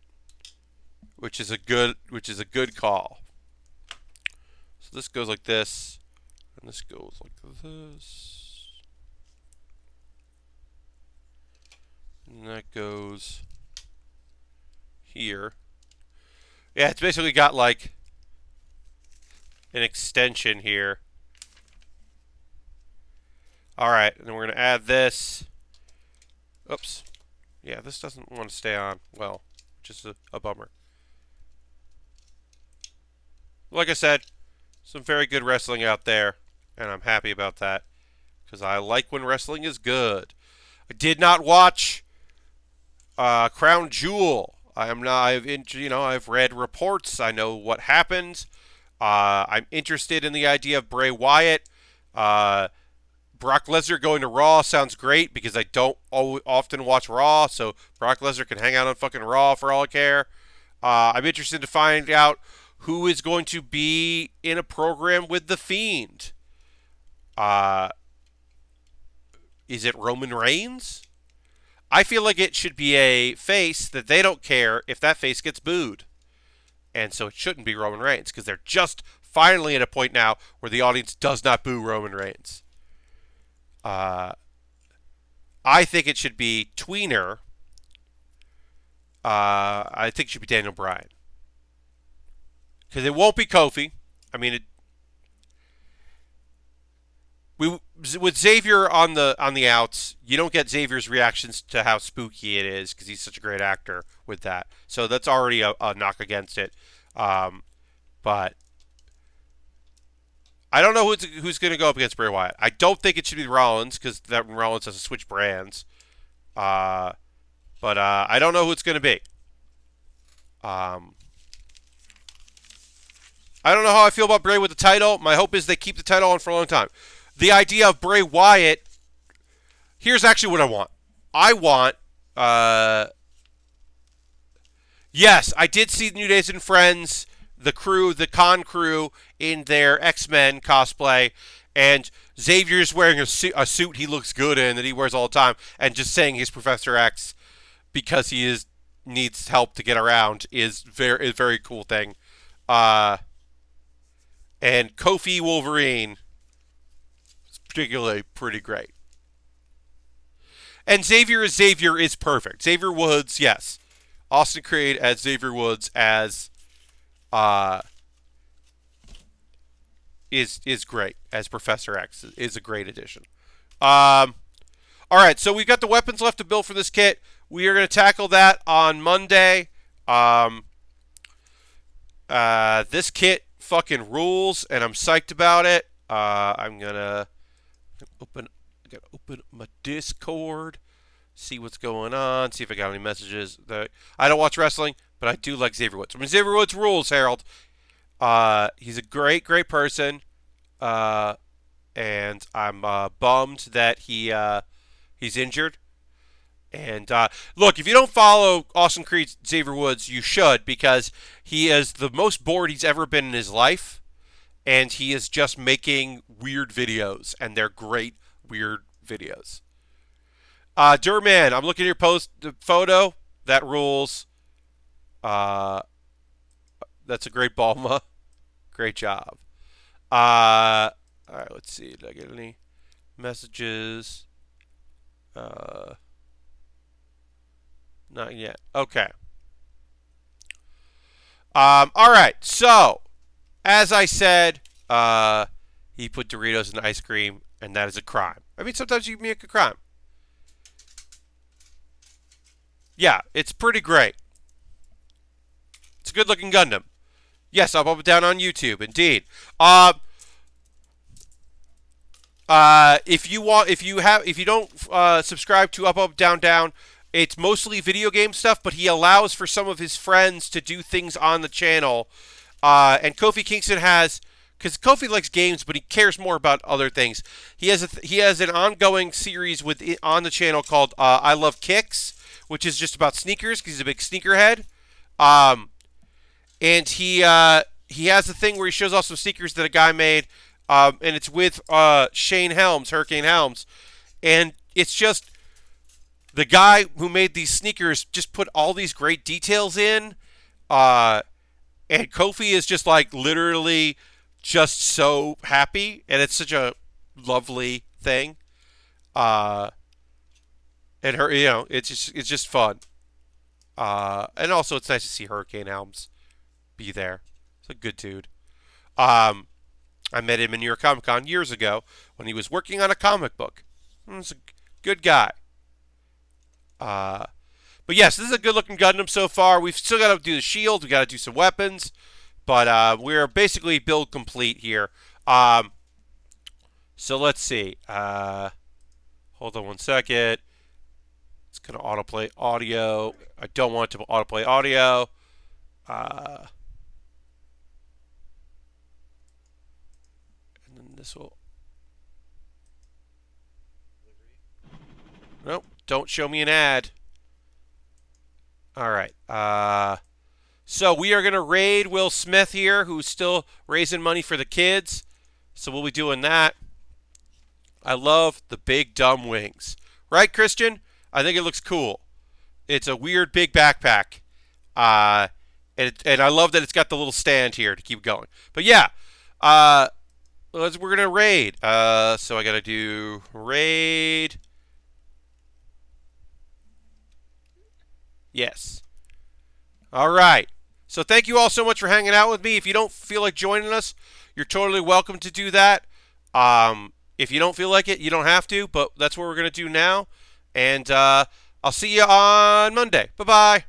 which is a good call. So this goes like this, and this goes like this, and that goes here. Yeah, it's basically got like an extension here. Alright, and then we're going to add this. Oops. Yeah, this doesn't want to stay on well, which is a bummer. Like I said, some very good wrestling out there, and I'm happy about that, because I like when wrestling is good. I did not watch Crown Jewel. I am not. I've read reports. I know what happened. I'm interested in the idea of Bray Wyatt. Uh, Brock Lesnar going to Raw sounds great because I don't often watch Raw, so Brock Lesnar can hang out on fucking Raw for all I care. I'm interested to find out who is going to be in a program with The Fiend. Uh, is it Roman Reigns? I feel like it should be a face that they don't care if that face gets booed. And so it shouldn't be Roman Reigns because they're just finally at a point now where the audience does not boo Roman Reigns. I think it should be Tweener. I think it should be Daniel Bryan. Because it won't be Kofi. I mean, with Xavier on the outs, you don't get Xavier's reactions to how spooky it is because he's such a great actor with that. So that's already a knock against it. But I don't know who's going to go up against Bray Wyatt. I don't think it should be Rollins because that Rollins has to switch brands. But I don't know who it's going to be. I don't know how I feel about Bray with the title. My hope is they keep the title on for a long time. The idea of Bray Wyatt, here's actually what I want. I want, yes, I did see New Days and Friends, the crew, the con crew, in their X-Men cosplay, and Xavier's wearing a suit he looks good in that he wears all the time, and just saying he's Professor X because needs help to get around is a very cool thing. And Kofi Wolverine is particularly pretty great. And Xavier is perfect. Xavier Woods, yes. Austin Creed as Xavier Woods is great as Professor X is a great addition. All right, so we've got the weapons left to build for this kit. We are going to tackle that on Monday. This kit fucking rules, and I'm psyched about it. I'm gonna open my Discord, see what's going on, see if I got any messages. I don't watch wrestling, but I do like Xavier Woods. I mean, Xavier Woods rules, Harold. He's a great person, and I'm bummed that he's injured. And look, if you don't follow Austin Creed's Xavier Woods, you should, because he is the most bored he's ever been in his life, and he is just making weird videos, and they're great weird videos. Durman, I'm looking at your photo. That rules. That's a great Balma. Great job. All right, let's see. Did I get any messages? Not yet. Okay. All right. So, as I said, he put Doritos in ice cream, and that is a crime. I mean, sometimes you make a crime. Yeah, it's pretty great. It's a good-looking Gundam. Yes, I'll put it down on YouTube. Indeed. If you don't subscribe to Up Down Down, it's mostly video game stuff, but he allows for some of his friends to do things on the channel. And Kofi Kingston has, because Kofi likes games, but he cares more about other things. He has an ongoing series on the channel called I Love Kicks, which is just about sneakers because he's a big sneakerhead. And he has a thing where he shows off some sneakers that a guy made, and it's with Hurricane Helms, and it's just the guy who made these sneakers just put all these great details in, and Kofi is just like literally just so happy, and it's such a lovely thing. And it's just fun. And also it's nice to see Hurricane Helms be there. He's a good dude. I met him in New York Comic Con years ago when he was working on a comic book. He's a good guy. But yes, this is a good-looking Gundam so far. We've still got to do the shield. We got to do some weapons, but we're basically build complete here. So let's see. Hold on one second. Let's going to autoplay audio. I don't want to autoplay audio. And then this will. Nope. Don't show me an ad. All right. So we are going to raid Will Smith here, who's still raising money for the kids. So we'll be doing that. I love the big dumb wings. Right, Christian? I think it looks cool. It's a weird big backpack. And I love that it's got the little stand here to keep going. But yeah, we're going to raid. So I got to do raid. Yes. All right. So thank you all so much for hanging out with me. If you don't feel like joining us, you're totally welcome to do that. If you don't feel like it, you don't have to, but that's what we're going to do now. And I'll see you on Monday. Bye-bye.